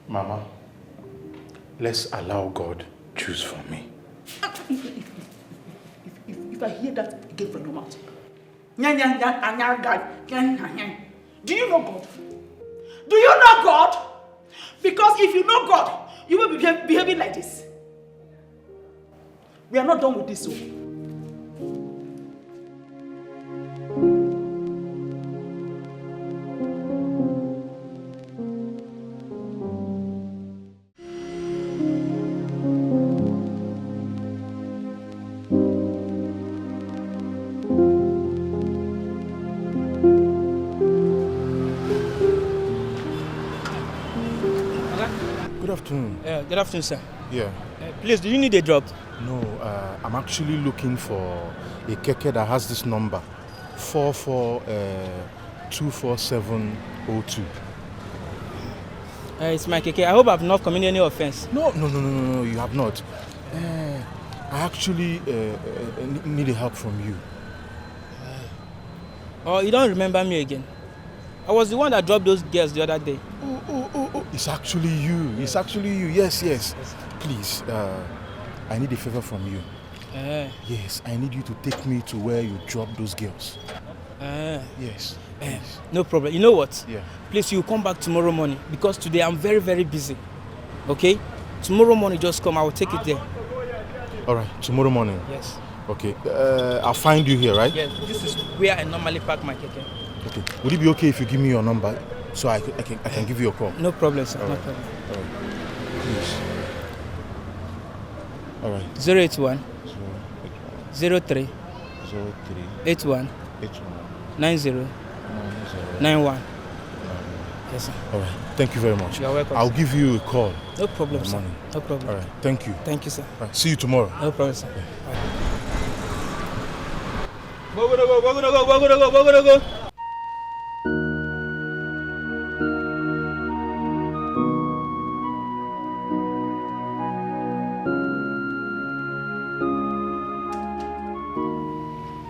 Mama, let's allow God choose for me. If I hear that again from your mouth, do you know God? Do you know God? Because if you know God, you will be behaving like this. We are not done with this, so. Good afternoon, sir. Yeah. Please, do you need a drop? No, I'm actually looking for a keke that has this number, 24702. It's my keke. I hope I've not committed any offense. No, you have not. I actually need help from you. Oh, you don't remember me again? I was the one that dropped those girls the other day. Oh, it's actually you. It's actually you. Yes. Please, I need a favor from you. Yes, I need you to take me to where you dropped those girls. Yes. No problem. You know what? Yeah. Please, you come back tomorrow morning because today I'm very, very busy. Okay? Tomorrow morning, just come. I will take it there. All right, tomorrow morning. Yes. Okay. I'll find you here, right? Yes. This is where I normally park my keke. Okay. Would it be okay if you give me your number so I can give you a call? No problem, sir. All No right. problem. All right. Please. All right. 081 03 81 90 91. Yes, sir. All right. Thank you very much. You're welcome. I'll give you a call. No problem, sir. Morning. No problem. All right. Thank you. Thank you, sir. All right. See you tomorrow. No problem, sir. Go.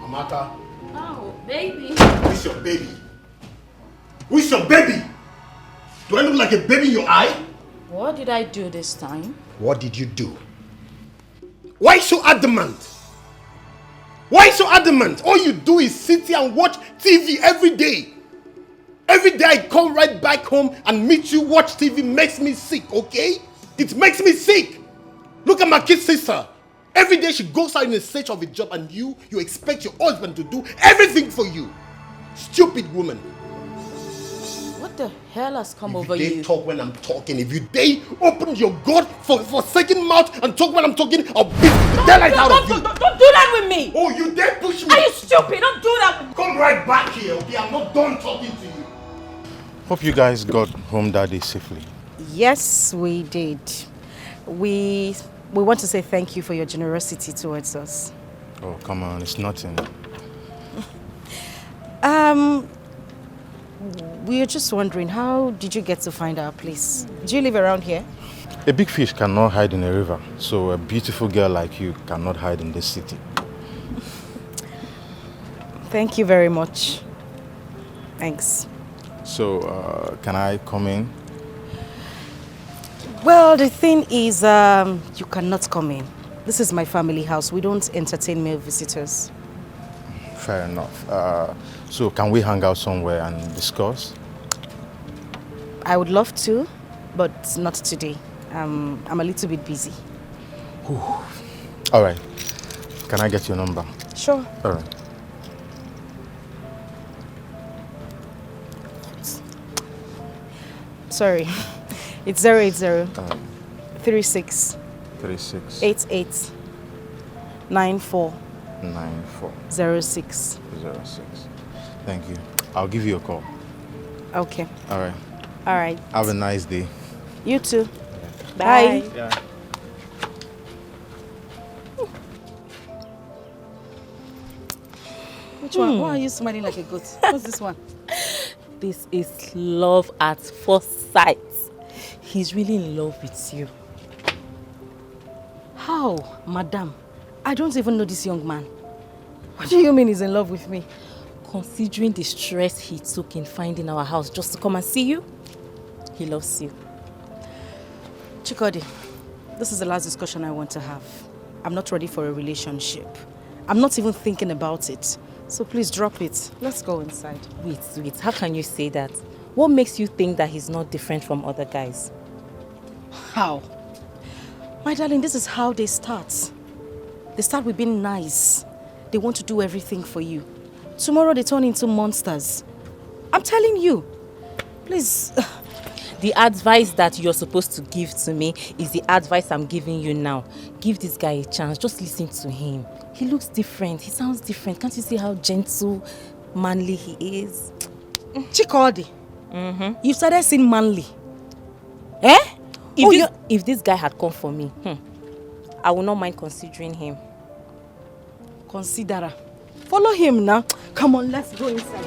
Amaka. Oh, baby. Who's your baby? Who's your baby? Do I look like a baby in your eye? What did I do this time? What did you do? Why so adamant? Why so adamant? All you do is sit here and watch TV every day. Every day I come right back home and meet you, watch TV makes me sick, okay? It makes me sick. Look at my kid sister. Every day she goes out in the search of a job and you expect your husband to do everything for you. Stupid woman. What the hell has come over If you you? dare talk when I'm talking, if you dare open your God for second mouth and talk when I'm talking, I'll beat the daylight out of you. Don't do that with me! Oh, you dare push me? Are you stupid? Don't do that with me! Come right back here, okay? I'm not done talking to you. Hope you guys got home that day safely. Yes, we did. We want to say thank you for your generosity towards us. Oh, come on, it's nothing. We are just wondering, how did you get to find our place? Do you live around here? A big fish cannot hide in a river, so a beautiful girl like you cannot hide in this city. Thank you very much. Thanks. So, can I come in? Well, the thing is, you cannot come in. This is my family house. We don't entertain male visitors. Fair enough. So, can we hang out somewhere and discuss? I would love to, but not today. I'm a little bit busy. All right. Can I get your number? Sure. All right. Sorry. It's 080 36 88 94 06. Thank you. I'll give you a call. Okay. All right. All right. Have a nice day. You too. Bye. Yeah. Which one? Why are you smiling like a goat? What's this one? This is love at first sight. He's really in love with you. How, madam? I don't even know this young man. What do you mean he's in love with me? Considering the stress he took in finding our house just to come and see you, he loves you. Chikodi, this is the last discussion I want to have. I'm not ready for a relationship. I'm not even thinking about it. So please drop it. Let's go inside. Wait. How can you say that? What makes you think that he's not different from other guys? How? My darling, this is how they start. They start with being nice. They want to do everything for you. Tomorrow they turn into monsters. I'm telling you. Please. The advice that you're supposed to give to me is the advice I'm giving you now. Give this guy a chance. Just listen to him. He looks different. He sounds different. Can't you see how gentle, manly he is? Chikodi, you started saying manly. Eh? If this guy had come for me, I would not mind considering him. Consider. Follow him now. Come on, let's go inside.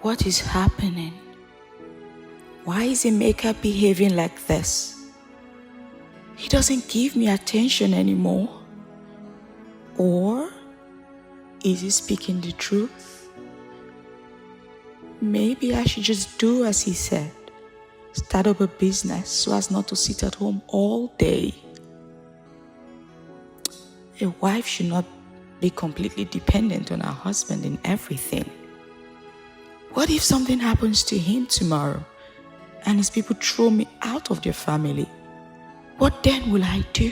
What is happening? Why is Emeka behaving like this? He doesn't give me attention anymore. Or is he speaking the truth? Maybe I should just do as he said. Start up a business so as not to sit at home all day. A wife should not be completely dependent on our husband in everything. What if something happens to him tomorrow and his people throw me out of their family? What then will I do?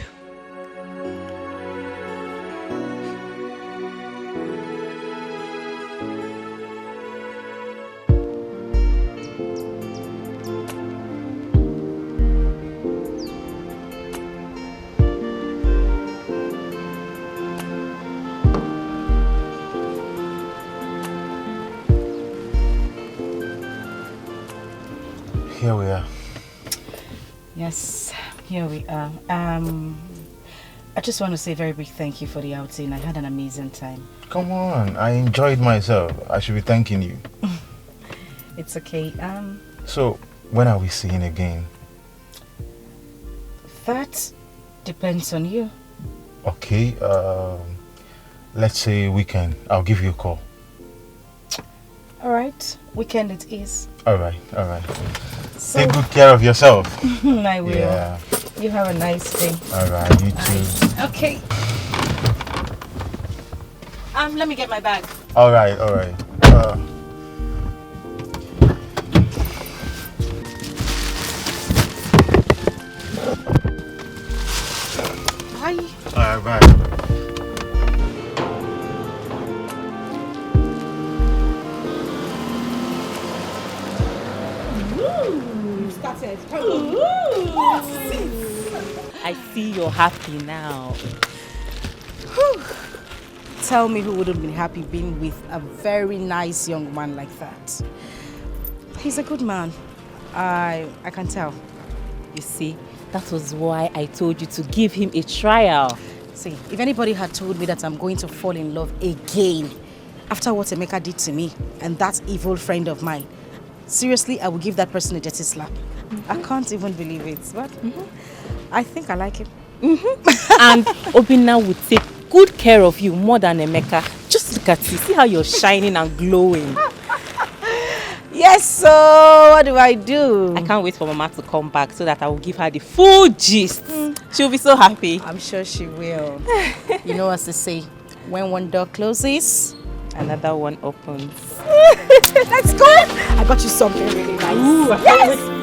Here we are. Yes, here we are. I just want to say a very big thank you for the outing. I had an amazing time. Come on, I enjoyed myself. I should be thanking you. It's okay. So, when are we seeing again? That depends on you. Okay, let's say weekend. I'll give you a call. All right, weekend it is. All right. So, take good care of yourself. I will. Yeah. You have a nice day. All right, you too. Okay. Let me get my bag. All right. Bye. All right. I see you're happy now. Whew. Tell me who wouldn't be happy being with a very nice young man like that. He's a good man. I can tell. You see, that was why I told you to give him a trial. See, if anybody had told me that I'm going to fall in love again after what Emeka did to me and that evil friend of mine, seriously, I would give that person a dirty slap. I can't even believe it, but I think I like him. And Obinna would take good care of you more than Emeka. Just look at you. See how you're shining and glowing. Yes, so what do? I can't wait for Mama to come back so that I will give her the full gist. She'll be so happy. I'm sure she will. You know what to say. When one door closes, another one opens. Let's go. I got you something really nice. Ooh, yes.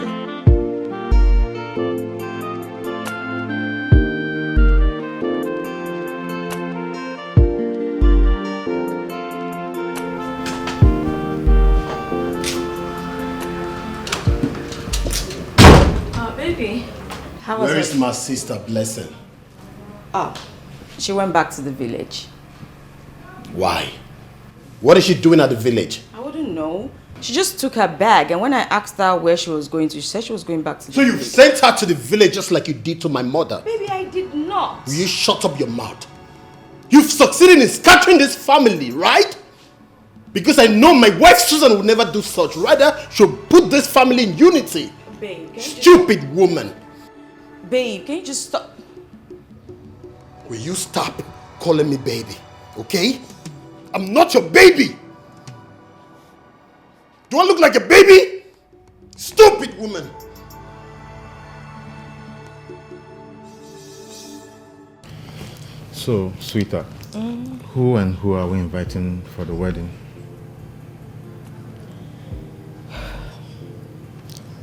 Baby, how was Where it? is my sister Blessing? She went back to the village. Why? What is she doing at the village? I wouldn't know. She just took her bag, and when I asked her where she was going to, she said she was going back to the village. So you sent her to the village just like you did to my mother? Baby, I did not. Will you shut up your mouth? You've succeeded in scattering this family, right? Because I know my wife Susan would never do such. Rather, she'll put this family in unity. Babe, can you Stupid woman. Babe, can you just stop? Will you stop calling me baby, okay? I'm not your baby. Do I look like a baby? Stupid woman. So, sweetheart, who and who are we inviting for the wedding?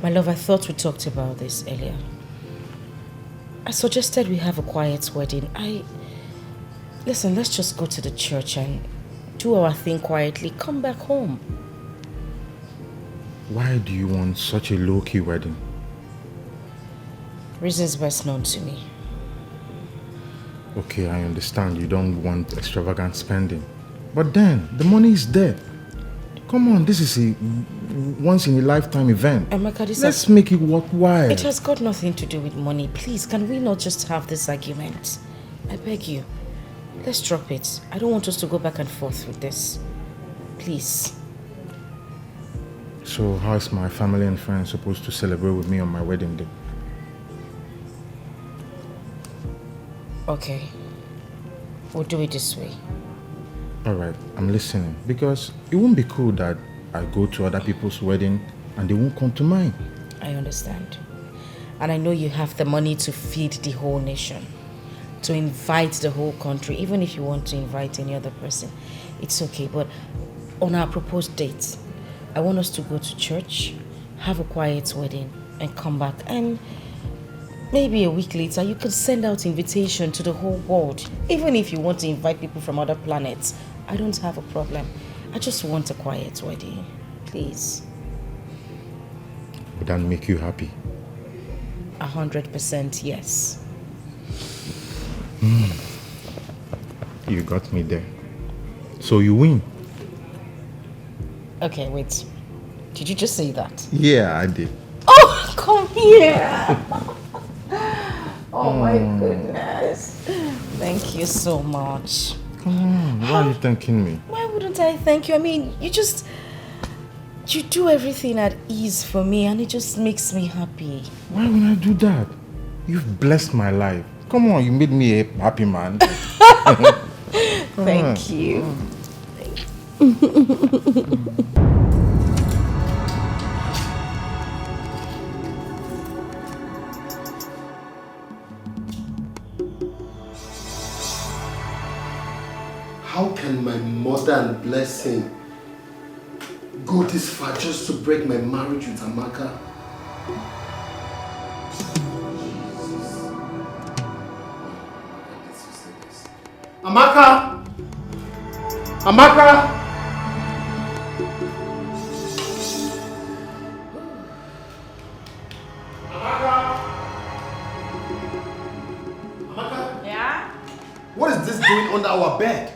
My love, I thought we talked about this earlier. I suggested we have a quiet wedding. Listen, let's just go to the church and do our thing quietly. Come back home. Why do you want such a low-key wedding? Reasons best known to me. Okay, I understand you don't want extravagant spending. But then, the money is there. Come on, this is a once-in-a-lifetime event. Let's make it worthwhile. It has got nothing to do with money. Please, can we not just have this argument? I beg you. Let's drop it. I don't want us to go back and forth with this. Please. So how is my family and friends supposed to celebrate with me on my wedding day? Okay. We'll do it this way. Alright, I'm listening. Because it won't be cool that I go to other people's wedding and they won't come to mine. I understand. And I know you have the money to feed the whole nation. to invite the whole country. Even if you want to invite any other person, it's okay. But on our proposed date, I want us to go to church, have a quiet wedding, and come back. And maybe a week later, you could send out invitation to the whole world. Even if you want to invite people from other planets, I don't have a problem. I just want a quiet wedding, please. Would that make you happy? 100% yes. You got me there. So you win. Okay, wait. Did you just say that? Yeah, I did. Oh, come here. Oh my goodness. Thank you so much. Come on, why are you thanking me? Why wouldn't I thank you? I mean, you do everything at ease for me and it just makes me happy. Why would I do that? You've blessed my life. Come on, you made me a happy man. Thank you. How can my mother and blessing go this far just to break my marriage with Amaka? Amaka! Amaka! Amaka? Yeah? What is this doing under our bed?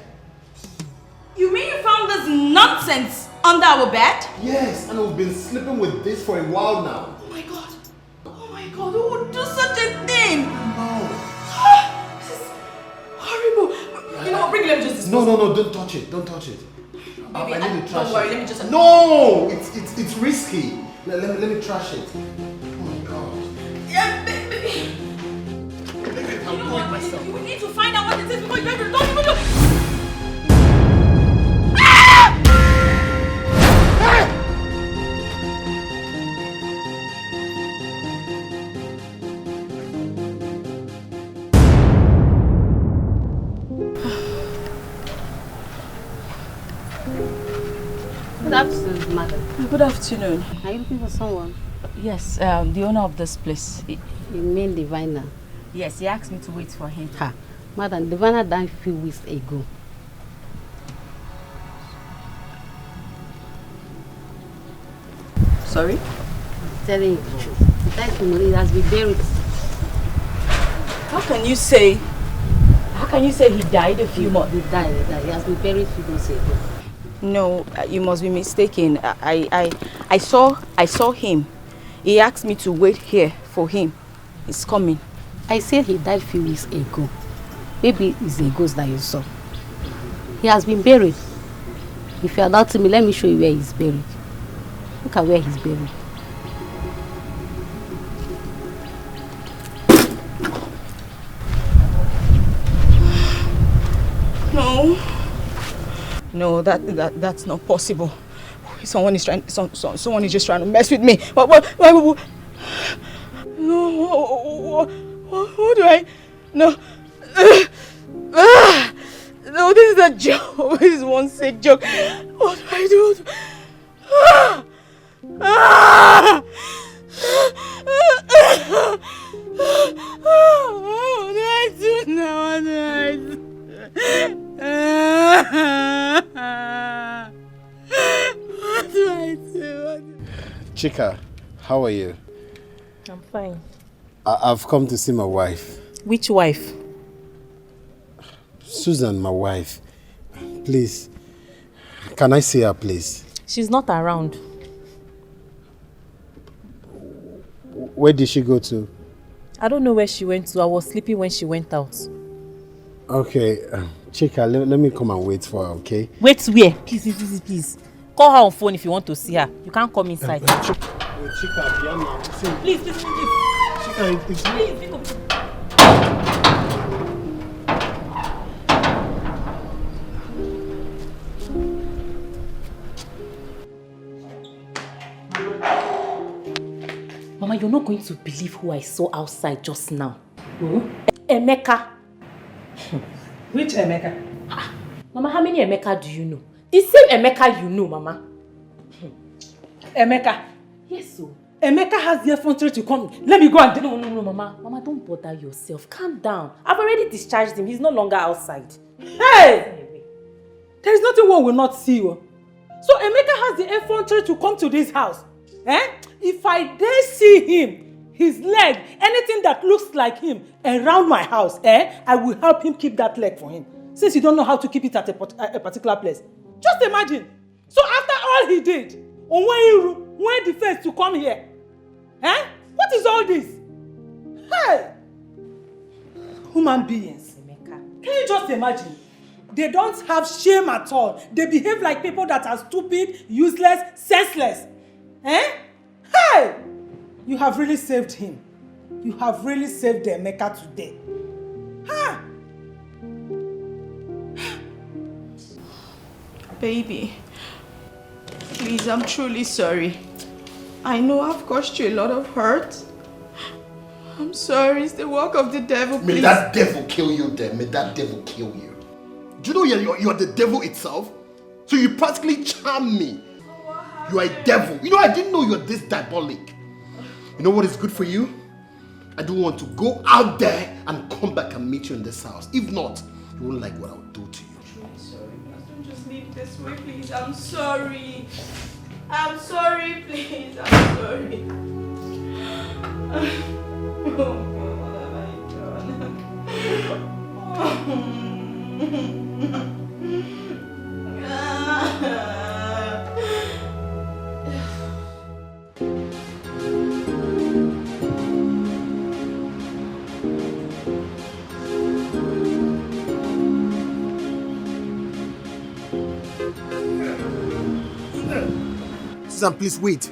You mean you found this nonsense under our bed? Yes, and we've been sleeping with this for a while now. Oh my god. Oh my god, who would do such a thing? No. This is horrible. You know what, bring let me just No, don't touch it. Don't touch it. I need to trash don't worry, it. let me just... No! It's risky. Let me trash it. Oh my god. Yeah, baby. I'll do it myself. We need to find out what it is before you ever don't even look. Good afternoon, madam. Good afternoon. Are you looking for someone? Yes, the owner of this place. You mean Diviner? Yes, he asked me to wait for him. Ha, madam, Diviner died a few weeks ago. Sorry? I'm telling you, he died from it has been buried. How can you say he died a few months? He died. He has been buried a few months ago. No, you must be mistaken. I saw him. He asked me to wait here for him. He's coming. I said he died a few weeks ago. Maybe it's a ghost that you saw. He has been buried. If you are doubting me, let me show you where he's buried. Look at where he's buried. No, that's not possible. Someone is just trying to mess with me. What? No, what do I? No. No, this is a joke. This is one sick joke. What do I do? What do I do now? What do I do? What do I do? Chika, how are you? I'm fine. I've come to see my wife. Which wife? Susan, my wife. Please, can I see her, please? She's not around. Where did she go to? I don't know where she went to. I was sleeping when she went out. Okay, Chika, let me come and wait for her, okay? Wait where? Please. Call her on phone if you want to see her. You can't come inside. Chika, Diana, please. Chika, it's please, pick up. Mama, you're not going to believe who I saw outside just now. Who? Emeka. Which Emeka? Mama, how many Emeka do you know? The same Emeka you know, Mama. Emeka? Yes, so. Emeka has the effrontery to come. Let me go and... No, Mama. Mama, don't bother yourself. Calm down. I've already discharged him. He's no longer outside. Hey! There is nothing one will not see you. So Emeka has the effrontery to come to this house. If I dare see him, his leg, anything that looks like him around my house, I will help him keep that leg for him. Since you don't know how to keep it at a particular place. Just imagine. So after all he did, when the face to come here, what is all this? Hey! Human beings. Emeka. Can you just imagine? They don't have shame at all. They behave like people that are stupid, useless, senseless. Hey! You have really saved him. You have really saved Emeka today. Huh? Baby, please, I'm truly sorry. I know I've caused you a lot of hurt. I'm sorry, it's the work of the devil, please. May that devil kill you then. May that devil kill you. Do you know you're the devil itself? So you practically charm me. You are a devil. You know, I didn't know you're this diabolic. You know what is good for you? I don't want to go out there and come back and meet you in this house. If not, you won't like what I'll do to you. I'm sorry, don't just leave this way, please. I'm sorry. I'm sorry, please. I'm sorry. Oh, God, what have I done? Susan, please wait.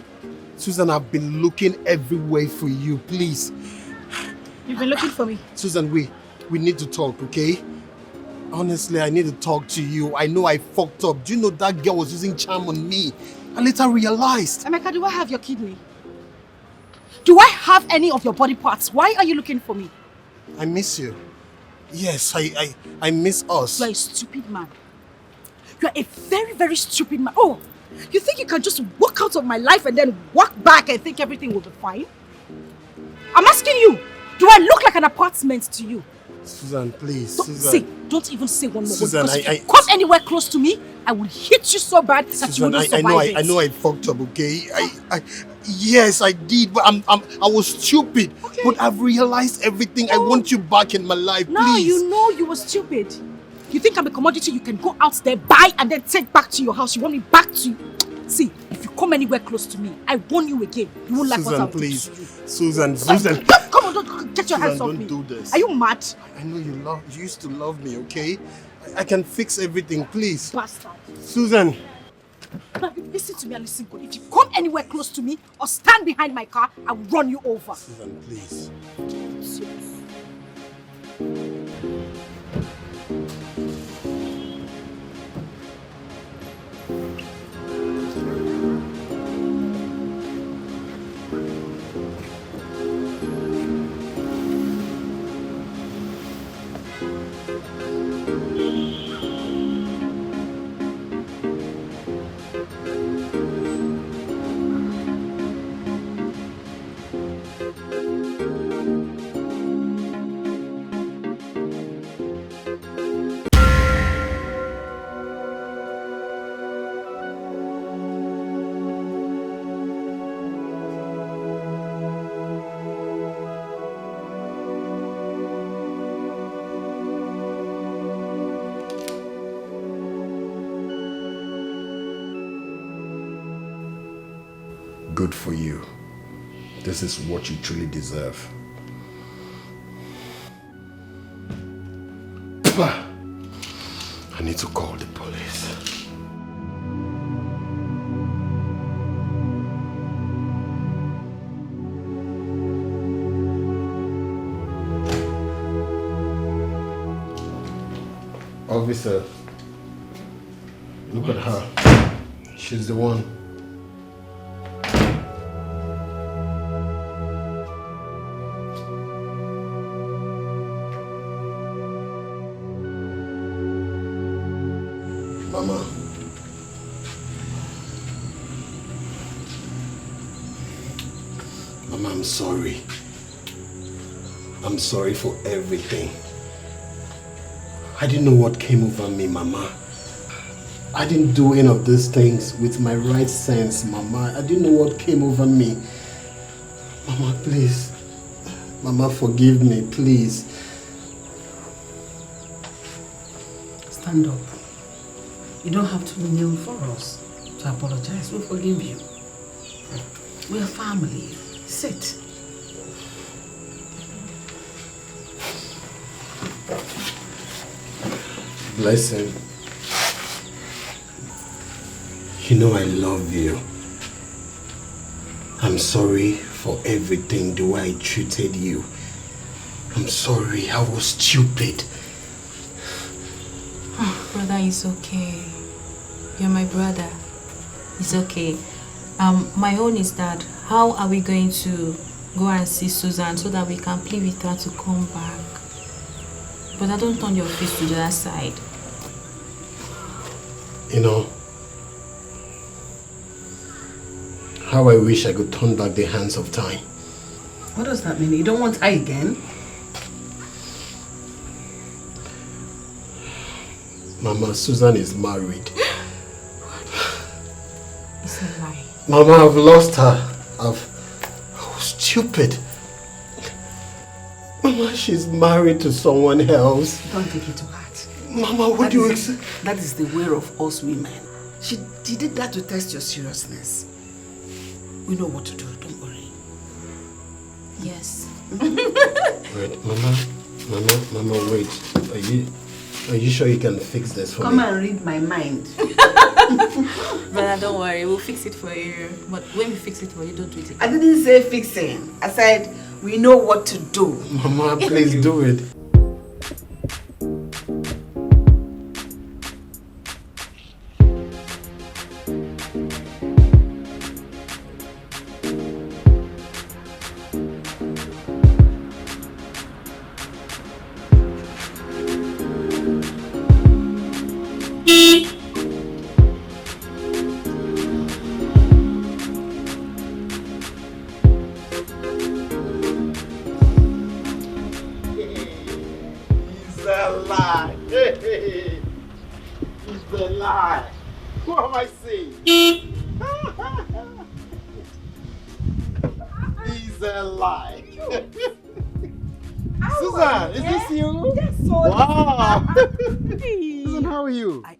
Susan, I've been looking everywhere for you, please. You've been looking for me? Susan, wait. We need to talk, okay? Honestly, I need to talk to you. I know I fucked up. Do you know that girl was using charm on me? I later realized. Emeka, do I have your kidney? Do I have any of your body parts? Why are you looking for me? I miss you. Yes, I miss us. You're a stupid man. You're a very, very stupid man. Oh, you think you can just walk out of my life and then walk back and think everything will be fine? I'm asking you, do I look like an apartment to you? Susan, please. Don't even say one more Susan, word. If you come anywhere close to me, I will hit you so bad that you won't survive it. I know I fucked up, okay? Yes, I did, but I was stupid. Okay. But I've realized everything. I want you back in my life, please. No, you know you were stupid. You think I'm a commodity you can go out there, buy, and then take back to your house? You want me back to you? See, if you come anywhere close to me, I warn you again. You won't like what I'll do to you. Susan, come on, don't get your hands off me. Don't do this. Are you mad? I know you used to love me, okay? I can fix everything, please. Bastard. Susan. Now, listen to me and listen good. If you come anywhere close to me or stand behind my car, I will run you over. Susan, please. Good for you. This is what you truly deserve. I need to call the police. Officer, look at her. She's the one. Mama. Mama, I'm sorry. I'm sorry for everything. I didn't know what came over me, Mama. I didn't do any of these things with my right sense, Mama. I didn't know what came over me. Mama, please. Mama, forgive me, please. Stand up. You don't have to kneel for us to apologize. We forgive you. We are family. Sit. Blessing. You know I love you. I'm sorry for everything, the way I treated you. I'm sorry, I was stupid. Oh, brother, it's okay. You're my brother. It's okay. My own is that how are we going to go and see Susan so that we can plead with her to come back? But I don't turn your face to the other side. You know, how I wish I could turn back the hands of time. What does that mean? You don't want her again? Mama, Susan is married. It's a lie. Mama, I've lost her. I was stupid. Mama, she's married to someone else. Don't take it to heart. Mama, what do you expect? That is the way of us women. She did that to test your seriousness. We know what to do, don't worry. Yes. Wait, Mama, wait. Are you sure you can fix this for me? Come and read my mind. Brother, don't worry. We'll fix it for you. But when we fix it for you, don't do it again. I didn't say fixing. I said we know what to do. Mama, please do it.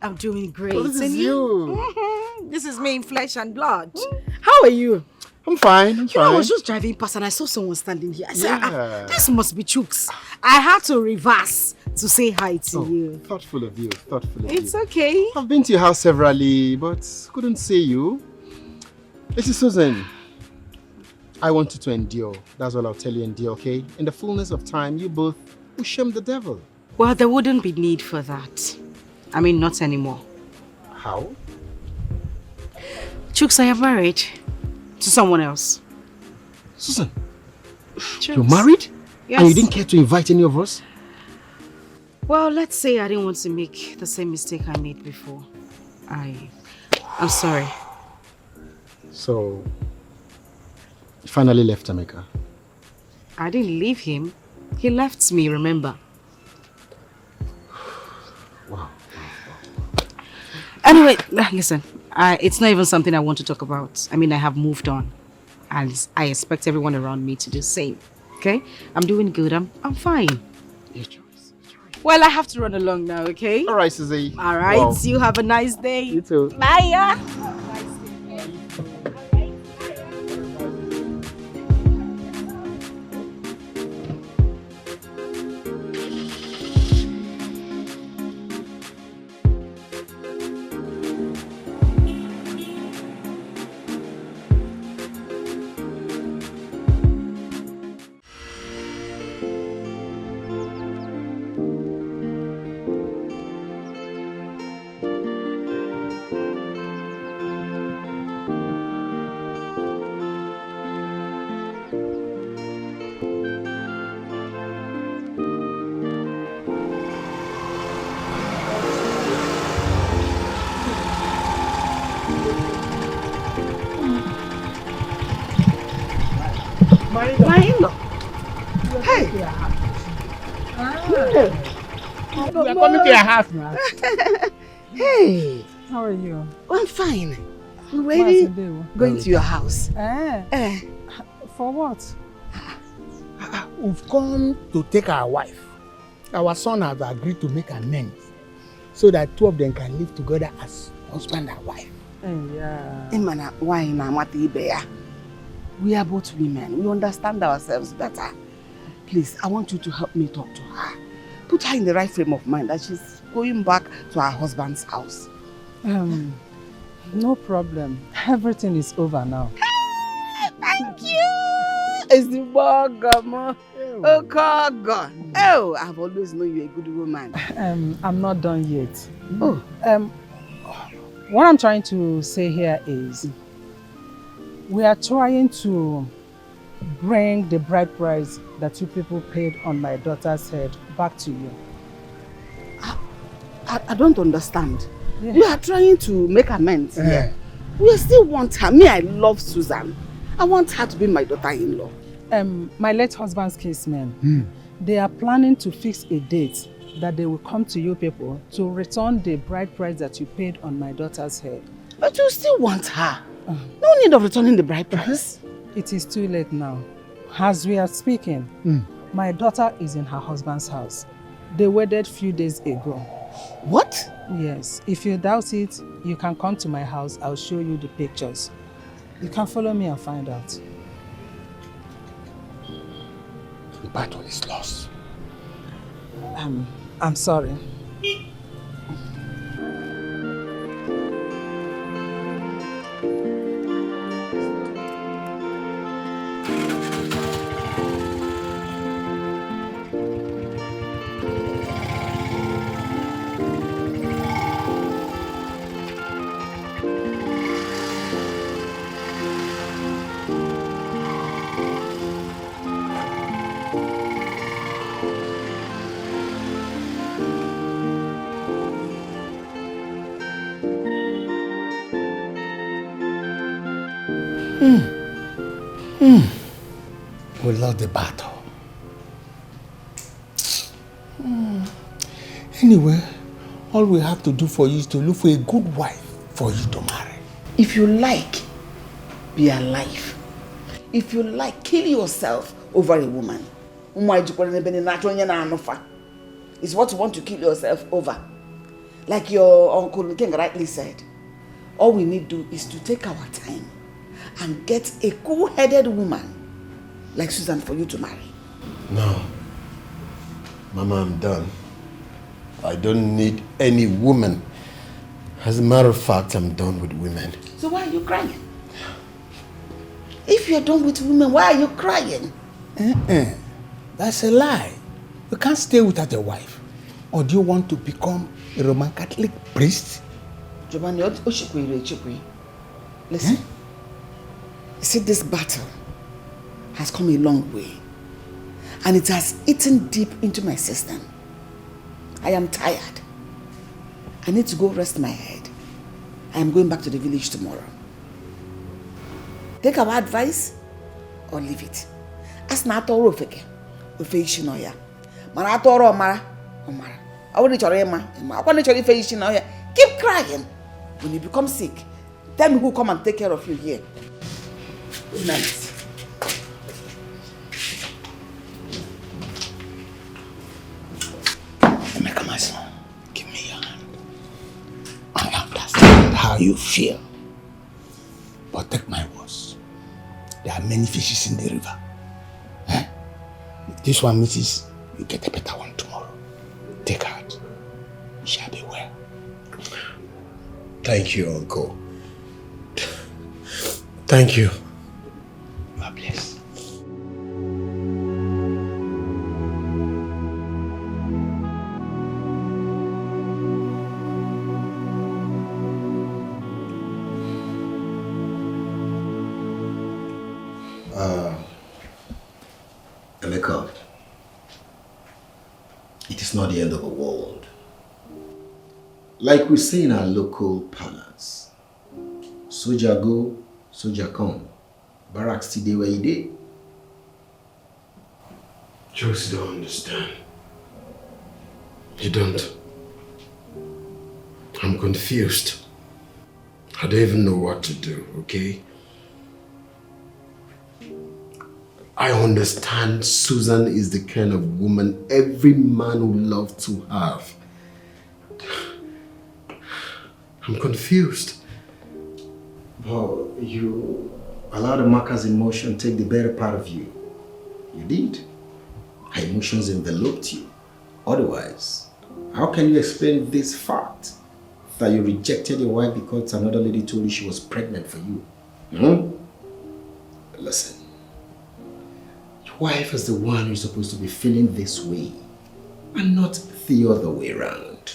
I'm doing great. Oh, this is you. This is me in flesh and blood. How are you? I'm fine. I'm fine. I was just driving past and I saw someone standing here. I said, Yeah. this must be Chooks. I had to reverse to say hi to you. Thoughtful of you. Thoughtful of you. It's okay. I've been to your house severally, but couldn't see you. This is Susan. I want you to endure. That's all I'll tell you. Endure, okay? In the fullness of time, you both will shame the devil. Well, there wouldn't be need for that. I mean, not anymore. How? Chooks, I am married to someone else. Susan, Chooks. you're married? Yes. And you didn't care to invite any of us? Well, let's say I didn't want to make the same mistake I made before. I'm sorry. So, you finally left Jamaica? I didn't leave him. He left me, remember? Wow. Anyway, listen, it's not even something I want to talk about. I mean, I have moved on. And I expect everyone around me to do the same. Okay? I'm doing good. I'm fine. Your choice. Well, I have to run along now, okay? All right, Susie. All right. Wow. You have a nice day. You too. Bye. My in-law. Hey. We are coming to your house now. Hey. How are you? I'm fine. I'm ready going to your house. For what? We've come to take our wife. Our son has agreed to make amends so that two of them can live together as husband and wife. Yeah. Imana, why na mati beya? We are both women. We understand ourselves better. Please, I want you to help me talk to her. Put her in the right frame of mind that she's going back to her husband's house. No problem. Everything is over now. Thank you! It's the bugger, oh God. Oh, I've always known you're a good woman. I'm not done yet. Oh. What I'm trying to say here is we are trying to bring the bride price that you people paid on my daughter's head back to you. I don't understand. Yeah. You are trying to make amends here. We still want her. Me, I love Susan. I want her to be my daughter-in-law. My late husband's kinsmen, they are planning to fix a date that they will come to you people to return the bride price that you paid on my daughter's head. But you still want her. No need of returning the bride price. It is too late now. As we are speaking, my daughter is in her husband's house. They wedded few days ago. What? Yes. If you doubt it, you can come to my house. I'll show you the pictures. You can follow me and find out. The battle is lost. I'm sorry. We lost the battle. Anyway, all we have to do for you is to look for a good wife for you to marry. If you like, be alive. If you like, kill yourself over a woman. It's what you want to kill yourself over. Like your Uncle King rightly said, all we need to do is to take our time and get a cool-headed woman like Susan for you to marry. No. Mama, I'm done. I don't need any woman. As a matter of fact, I'm done with women. So why are you crying? If you're done with women, why are you crying? That's a lie. You can't stay without a wife. Or do you want to become a Roman Catholic priest? Listen. You see, this battle has come a long way. And it has eaten deep into my system. I am tired. I need to go rest my head. I am going back to the village tomorrow. Take our advice or leave it. As na atoro ofeke, ofe ishi no ya. Mana atoro omara, omara. Awori choro ema, akwa ne choro ife ishi no ya. Keep crying. When you become sick, tell me who come and take care of you here. Good night. Emeka, my son, give me your hand. I understand how you feel. But take my words. There are many fishes in the river. If this one misses, you get a better one tomorrow. Take heart. You shall be well. Thank you, Uncle. Thank you. You are blessed. Emeka, it is not the end of the world. Like we say in our local parlance, soldier go, soldier come. Barracks today where you did. Jokes don't understand. You don't. I'm confused. I don't even know what to do, okay? I understand Susan is the kind of woman every man would love to have. I'm confused. Well, you allowed Amaka's emotion take the better part of you. You did. Her emotions enveloped you. Otherwise, how can you explain this fact that you rejected your wife because another lady told you she was pregnant for you? Listen, your wife is the one who's supposed to be feeling this way and not the other way around.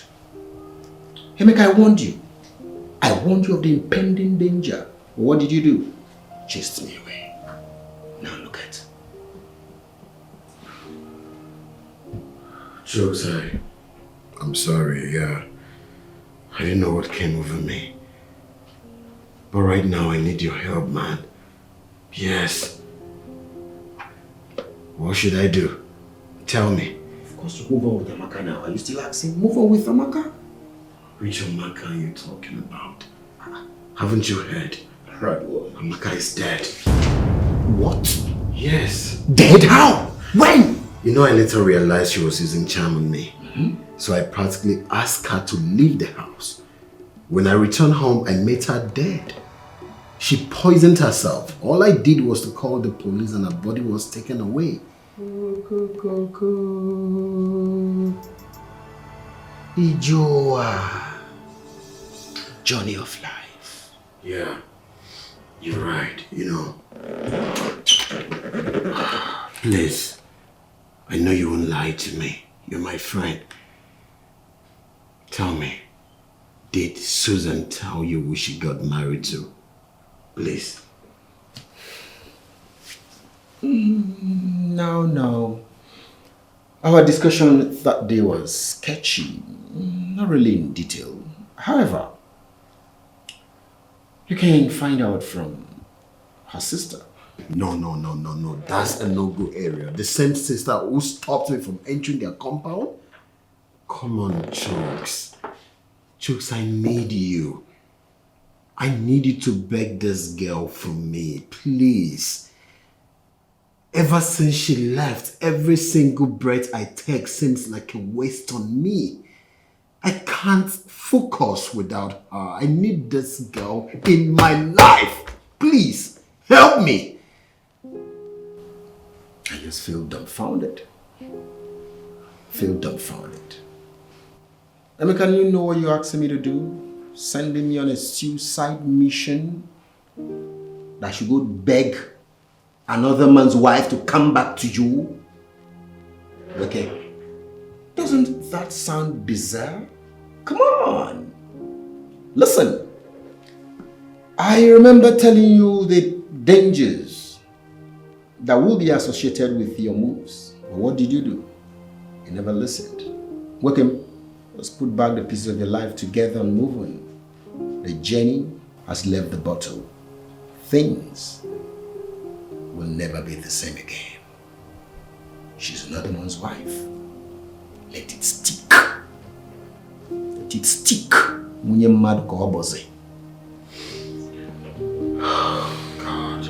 Emeka, I warned you. I warned you of the impending danger. What did you do? Chased me away. Now look at. Jokes, I'm sorry, yeah. I didn't know what came over me. But right now I need your help, man. Yes. What should I do? Tell me. Of course, move on with Amaka now. Are you still asking? Move on with Amaka? Which Amaka are you talking about? Haven't you heard? Heard what? Amaka is dead. What? Yes. Dead? How? When? You know, I later realized she was using charm on me. So I practically asked her to leave the house. When I returned home, I met her dead. She poisoned herself. All I did was to call the police and her body was taken away. Ijoa. Journey of life. Yeah, you're right, you know. Please, I know you won't lie to me. You're my friend. Tell me, did Susan tell you who she got married to? Please. No. Our discussion that day was sketchy, not really in detail. However, you can find out from her sister. No. That's a no-go area. The same sister who stopped me from entering their compound? Come on, Chokes. Chokes, I need you. I need you to beg this girl for me, please. Ever since she left, every single breath I take seems like a waste on me. I can't focus without her. I need this girl in my life. Please, help me. I just feel dumbfounded. I mean, can you know what you're asking me to do? Sending me on a suicide mission? That I should go beg another man's wife to come back to you? Okay. Doesn't that sound bizarre? Come on. Listen. I remember telling you the dangers that will be associated with your moves. But what did you do? You never listened. Welcome. Let's put back the pieces of your life together and move on. The journey has left the bottle. Things will never be the same again. She's another man's wife. Let it stick. Let it stick. Munye mad ko oboze. God.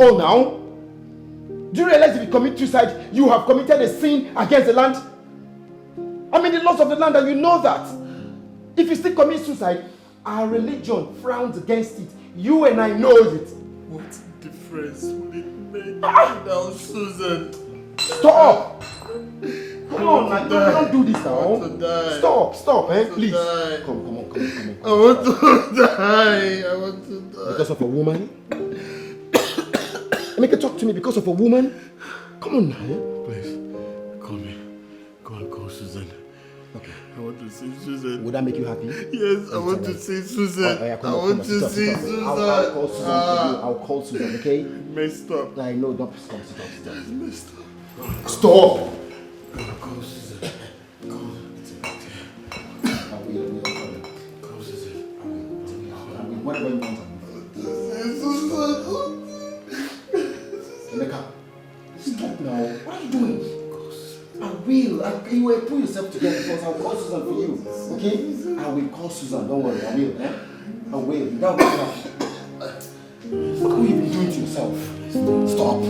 All now? Do you realize if you commit suicide, you have committed a sin against the land? I mean the laws of the land, and you know that. If you still commit suicide, our religion frowns against it. You and I know it. What difference will it make without Susan? Stop! Come on, man. Don't do this now. Stop, eh? Please. Come on. I want to die. Because of a woman? Make her talk to me because of a woman? Come on now. Please, call me. Go and call Susan. Okay. I want to see Susan. Would that make you happy? Yes, I want to see Susan. I want to see Susan. I'll call Susan for you. I'll call Susan, okay? Messed up. I know, don't stop. Messed up. Stop! Call Susan. Call Susan. Whatever you want. Emeka, stop now. What are you doing? I will. You will put yourself together first. I'll call Susan for you. Okay? I will call Susan. Don't worry. I will. Eh? I will. That will happen. What have you been doing to yourself? Stop.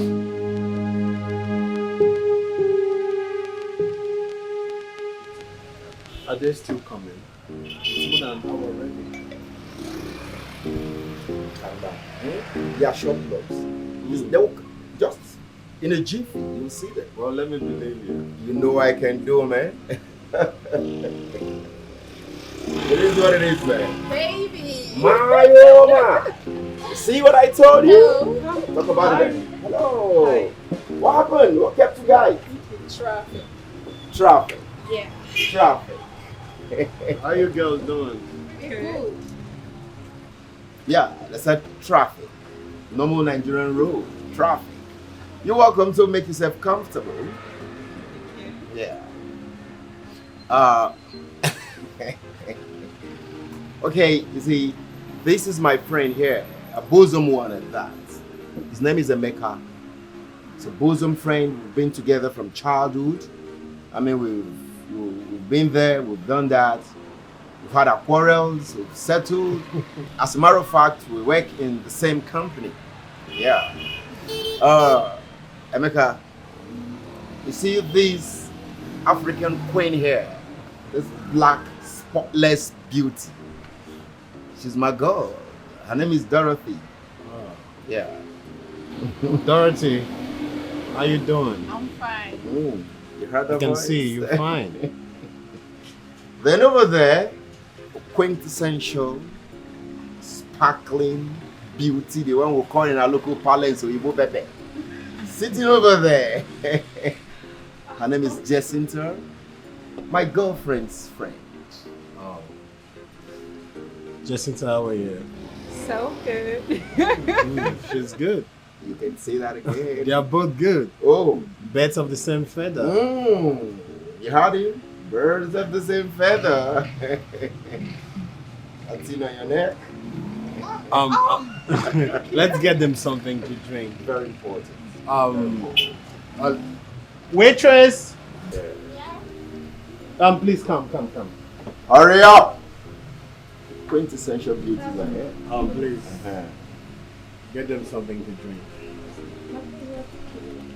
Are they still coming? It's more than an hour already. Calm down. They are short blocks. They'll just in a jiffy, you'll see them. Well, let me believe you. You know what I can do, man. It is what it is, man. Baby! My Oma! See what I told you? Talk about it. Hello. Hi. What happened? What kept you guys? Traffic. Yeah. Traffic. How you girls doing? Good. Yeah, that's a traffic. Normal Nigerian road. Traffic. You're welcome to make yourself comfortable. Yeah. Okay, you see, this is my friend here, a bosom one at that. His name is Emeka. It's a bosom friend. We've been together from childhood. I mean, we've been there, we've done that. We've had our quarrels, we've settled. As a matter of fact, we work in the same company. Yeah. Emeka, you see this African queen here, this black, spotless beauty. She's my girl. Her name is Dorothy. Oh. Yeah. Dorothy, how you doing? I'm fine. You heard that I can voice? see you're fine. Then over there, quintessential, sparkling beauty, the one we call in our local parlance, Oyibo Pepe. Sitting over there. Her name is Jacinta, my girlfriend's friend. Oh. Jacinta, how are you? So good. She's good. You can say that again. They are both good. Oh. Birds of the same feather. You heard him? Birds of the same feather. That's in on your neck. Let's get them something to drink. Very important. Waitress. Please come. Hurry up. Quintessential beauties are here. Please. Get them something to drink.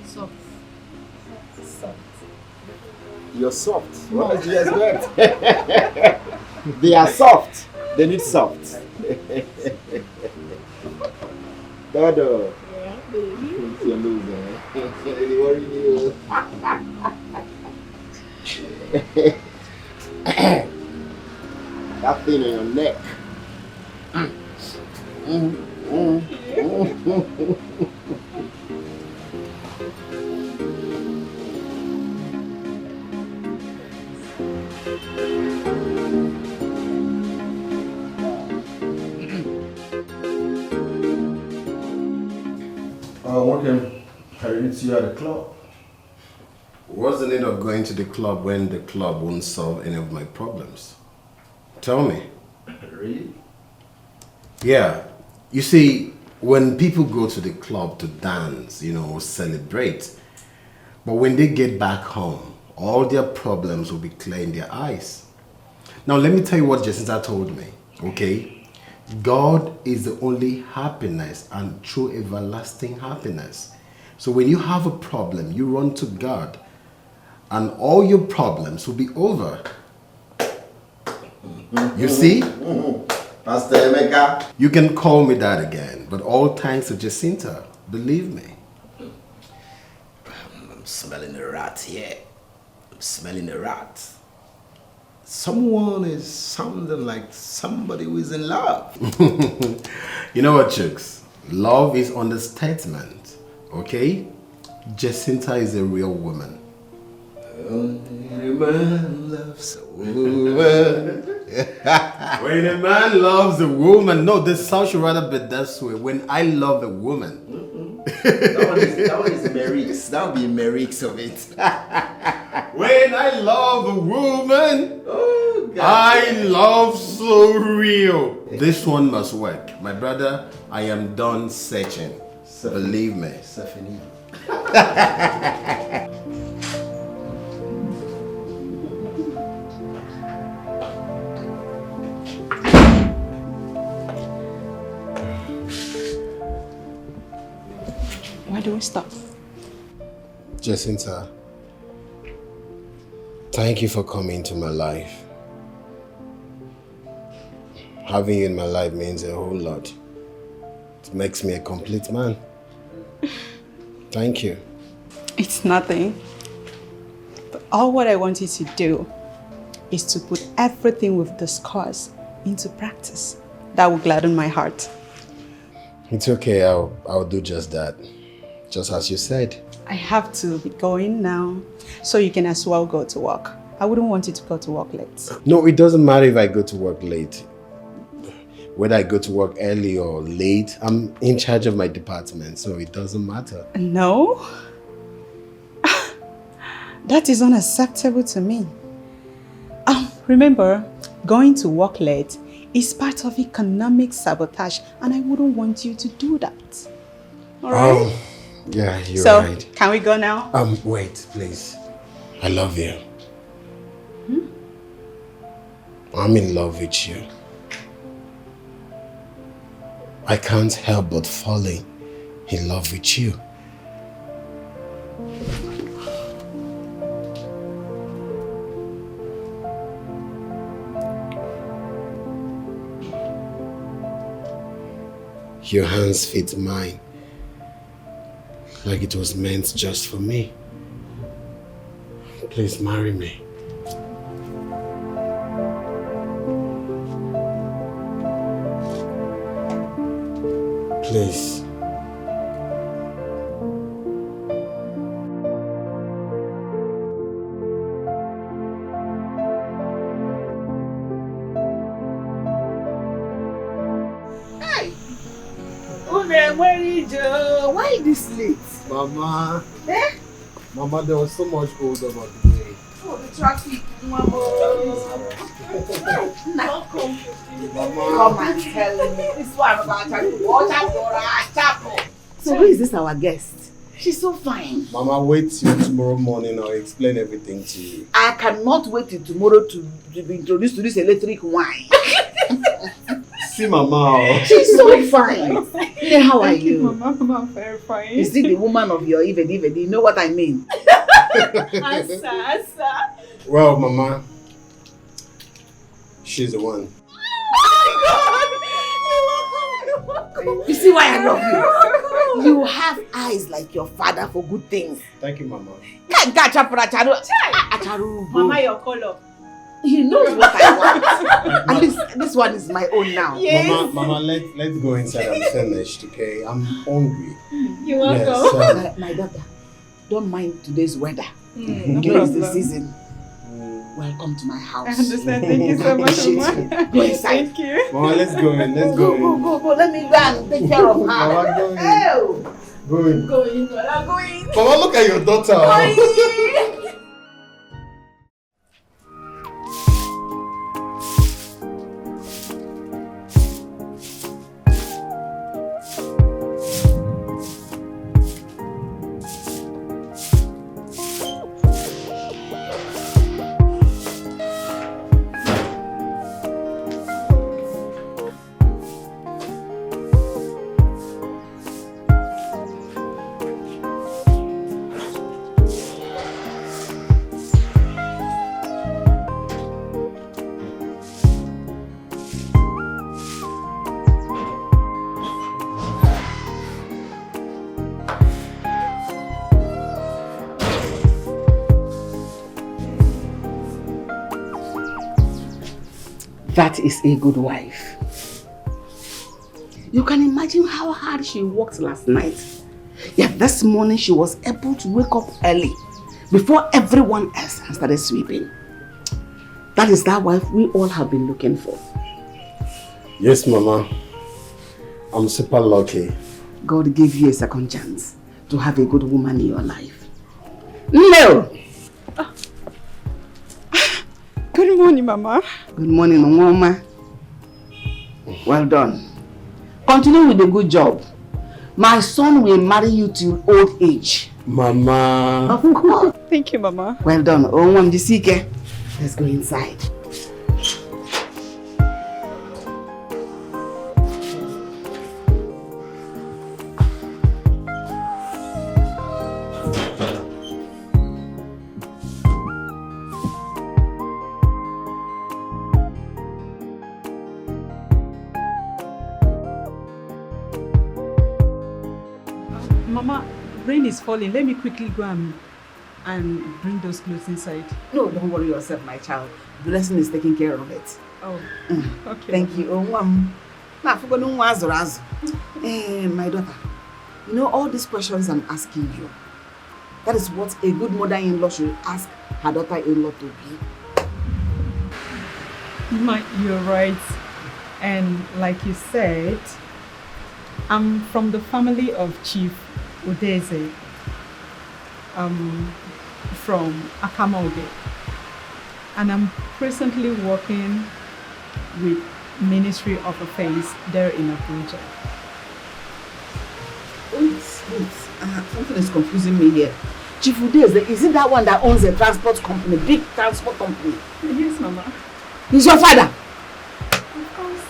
Soft. You're soft. What do you expect? They are soft. They need soft. Dodo. Yeah, baby. You're loser. They worry you. that thing on your neck. Welcome. I didn't see you at the club. What's the need of going to the club when the club won't solve any of my problems? Tell me. Really? Yeah. You see, when people go to the club to dance, celebrate, but when they get back home, all their problems will be clear in their eyes. Now, let me tell you what Jacinta told me, okay? God is the only happiness and true everlasting happiness. So when you have a problem, you run to God and all your problems will be over. You see? Pastor Emeka. You can call me that again, but all thanks to Jacinta, believe me. I'm smelling a rat here. I'm smelling a rat. Someone is sounding like somebody who is in love. You know what, Chooks? Love is understatement, okay? Jacinta is a real woman. Only a man loves a woman. When a man loves a woman, no, this song should rather be this way. When I love a woman. That one is Merix. That would be Merix of it. When I love a woman, oh, God. I love so real. This one must work. My brother, I am done searching. Believe me. Stephanie. Why do we stop? Jacinta, thank you for coming into my life. Having you in my life means a whole lot. It makes me a complete man. Thank you. It's nothing. But all what I want you to do is to put everything we've discussed into practice. That will gladden my heart. It's okay, I'll do just that. Just as you said. I have to be going now, so you can as well go to work. I wouldn't want you to go to work late. No, it doesn't matter if I go to work late. Whether I go to work early or late, I'm in charge of my department, so it doesn't matter. No? That is unacceptable to me. Remember, going to work late is part of economic sabotage, and I wouldn't want you to do that. All right? Yeah, you're right. So, can we go now? Wait, please. I love you. I'm in love with you. I can't help but falling in love with you. Your hands fit mine, like it was meant just for me. Please marry me. Please. Why this late? Mama. Eh? Mama, there was so much hold up on the way. Oh, the traffic, Mama. Come and tell me. This one about So who is this our guest? She's so fine. Mama, wait till tomorrow morning. I'll explain everything to you. I cannot wait till tomorrow to be introduced to this electric wine. See, Mama. She's so fine. Hey, how are you? Mama, I'm very fine. Is it the woman of your even? You know what I mean? Asa. Well, Mama, she's the one. You see why I love you? You have eyes like your father for good things. Thank you, Mama. Mama, your color. He knows what I want. And this one is my own now. Yes. Mama, let's go inside. I'm finished, okay? I'm hungry. You want to Yes, go? My daughter, don't mind today's weather. No It's the problem. season. Welcome to my house. I understand. Thank you so much, Mama. Go inside. Thank you. Mama, let's go in. Let's go in. Go. Let me go and take care of her. Mama, go in. Oh. Go in. Go in, Mama. Go in. Mama, look at your daughter. That is a good wife. You can imagine how hard she worked last night. Yet this morning she was able to wake up early before everyone else has started sweeping. That is that wife we all have been looking for. Yes, Mama. I'm super lucky. God gave you a second chance to have a good woman in your life. No! Good morning, Mama. Good morning, Mama. Well done. Continue with the good job. My son will marry you till old age. Mama. Of course. Thank you, Mama. Well done. Dikeh. Let's go inside. Mama, rain is falling. Let me quickly go and bring those clothes inside. No, don't worry yourself, my child. The lesson is taking care of it. Oh, okay. Thank you. My daughter, you know all these questions I'm asking you. That is what a good mother-in-law should ask her daughter-in-law to be. Mama, you're right. And like you said, I'm from the family of Chief Udeze, from Akamaude. And I'm presently working with Ministry of Affairs there in Abuja. Wait. Something is confusing me here. Chief Udeze, is it that one that owns a transport company, big transport company? Yes, Mama. He's your father? Of course.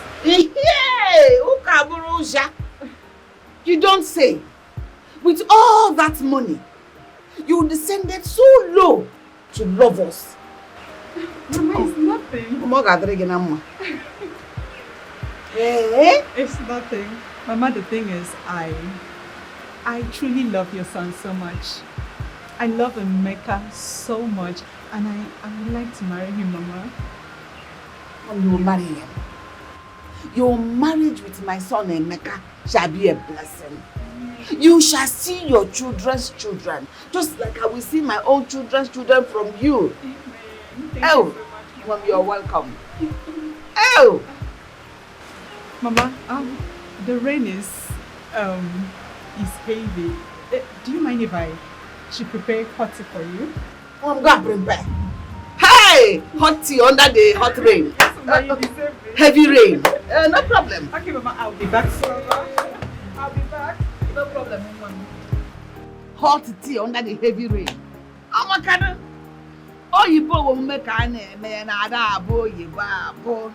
You don't say. With all that money, you descended so low to love us. Mama, it's nothing. It's nothing. Mama, the thing is, I truly love your son so much. I love Emeka so much, and I would like to marry him, Mama. And you will marry him. Your marriage with my son Emeka shall be a blessing. You shall see your children's children, just like I will see my own children's children from you. Thank you so much, Mom, you're welcome. Oh, Mama, the rain is heavy. Do you mind if I should prepare hot tea for you? I'm going to prepare. Hey, hot tea under the hot rain. Heavy rain. No problem. Okay, Mama, I'll be back soon. I'll be back. No problem, Mama. Hot tea under the heavy rain. Oh, my God. Oh, you will make a man. I don't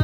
know.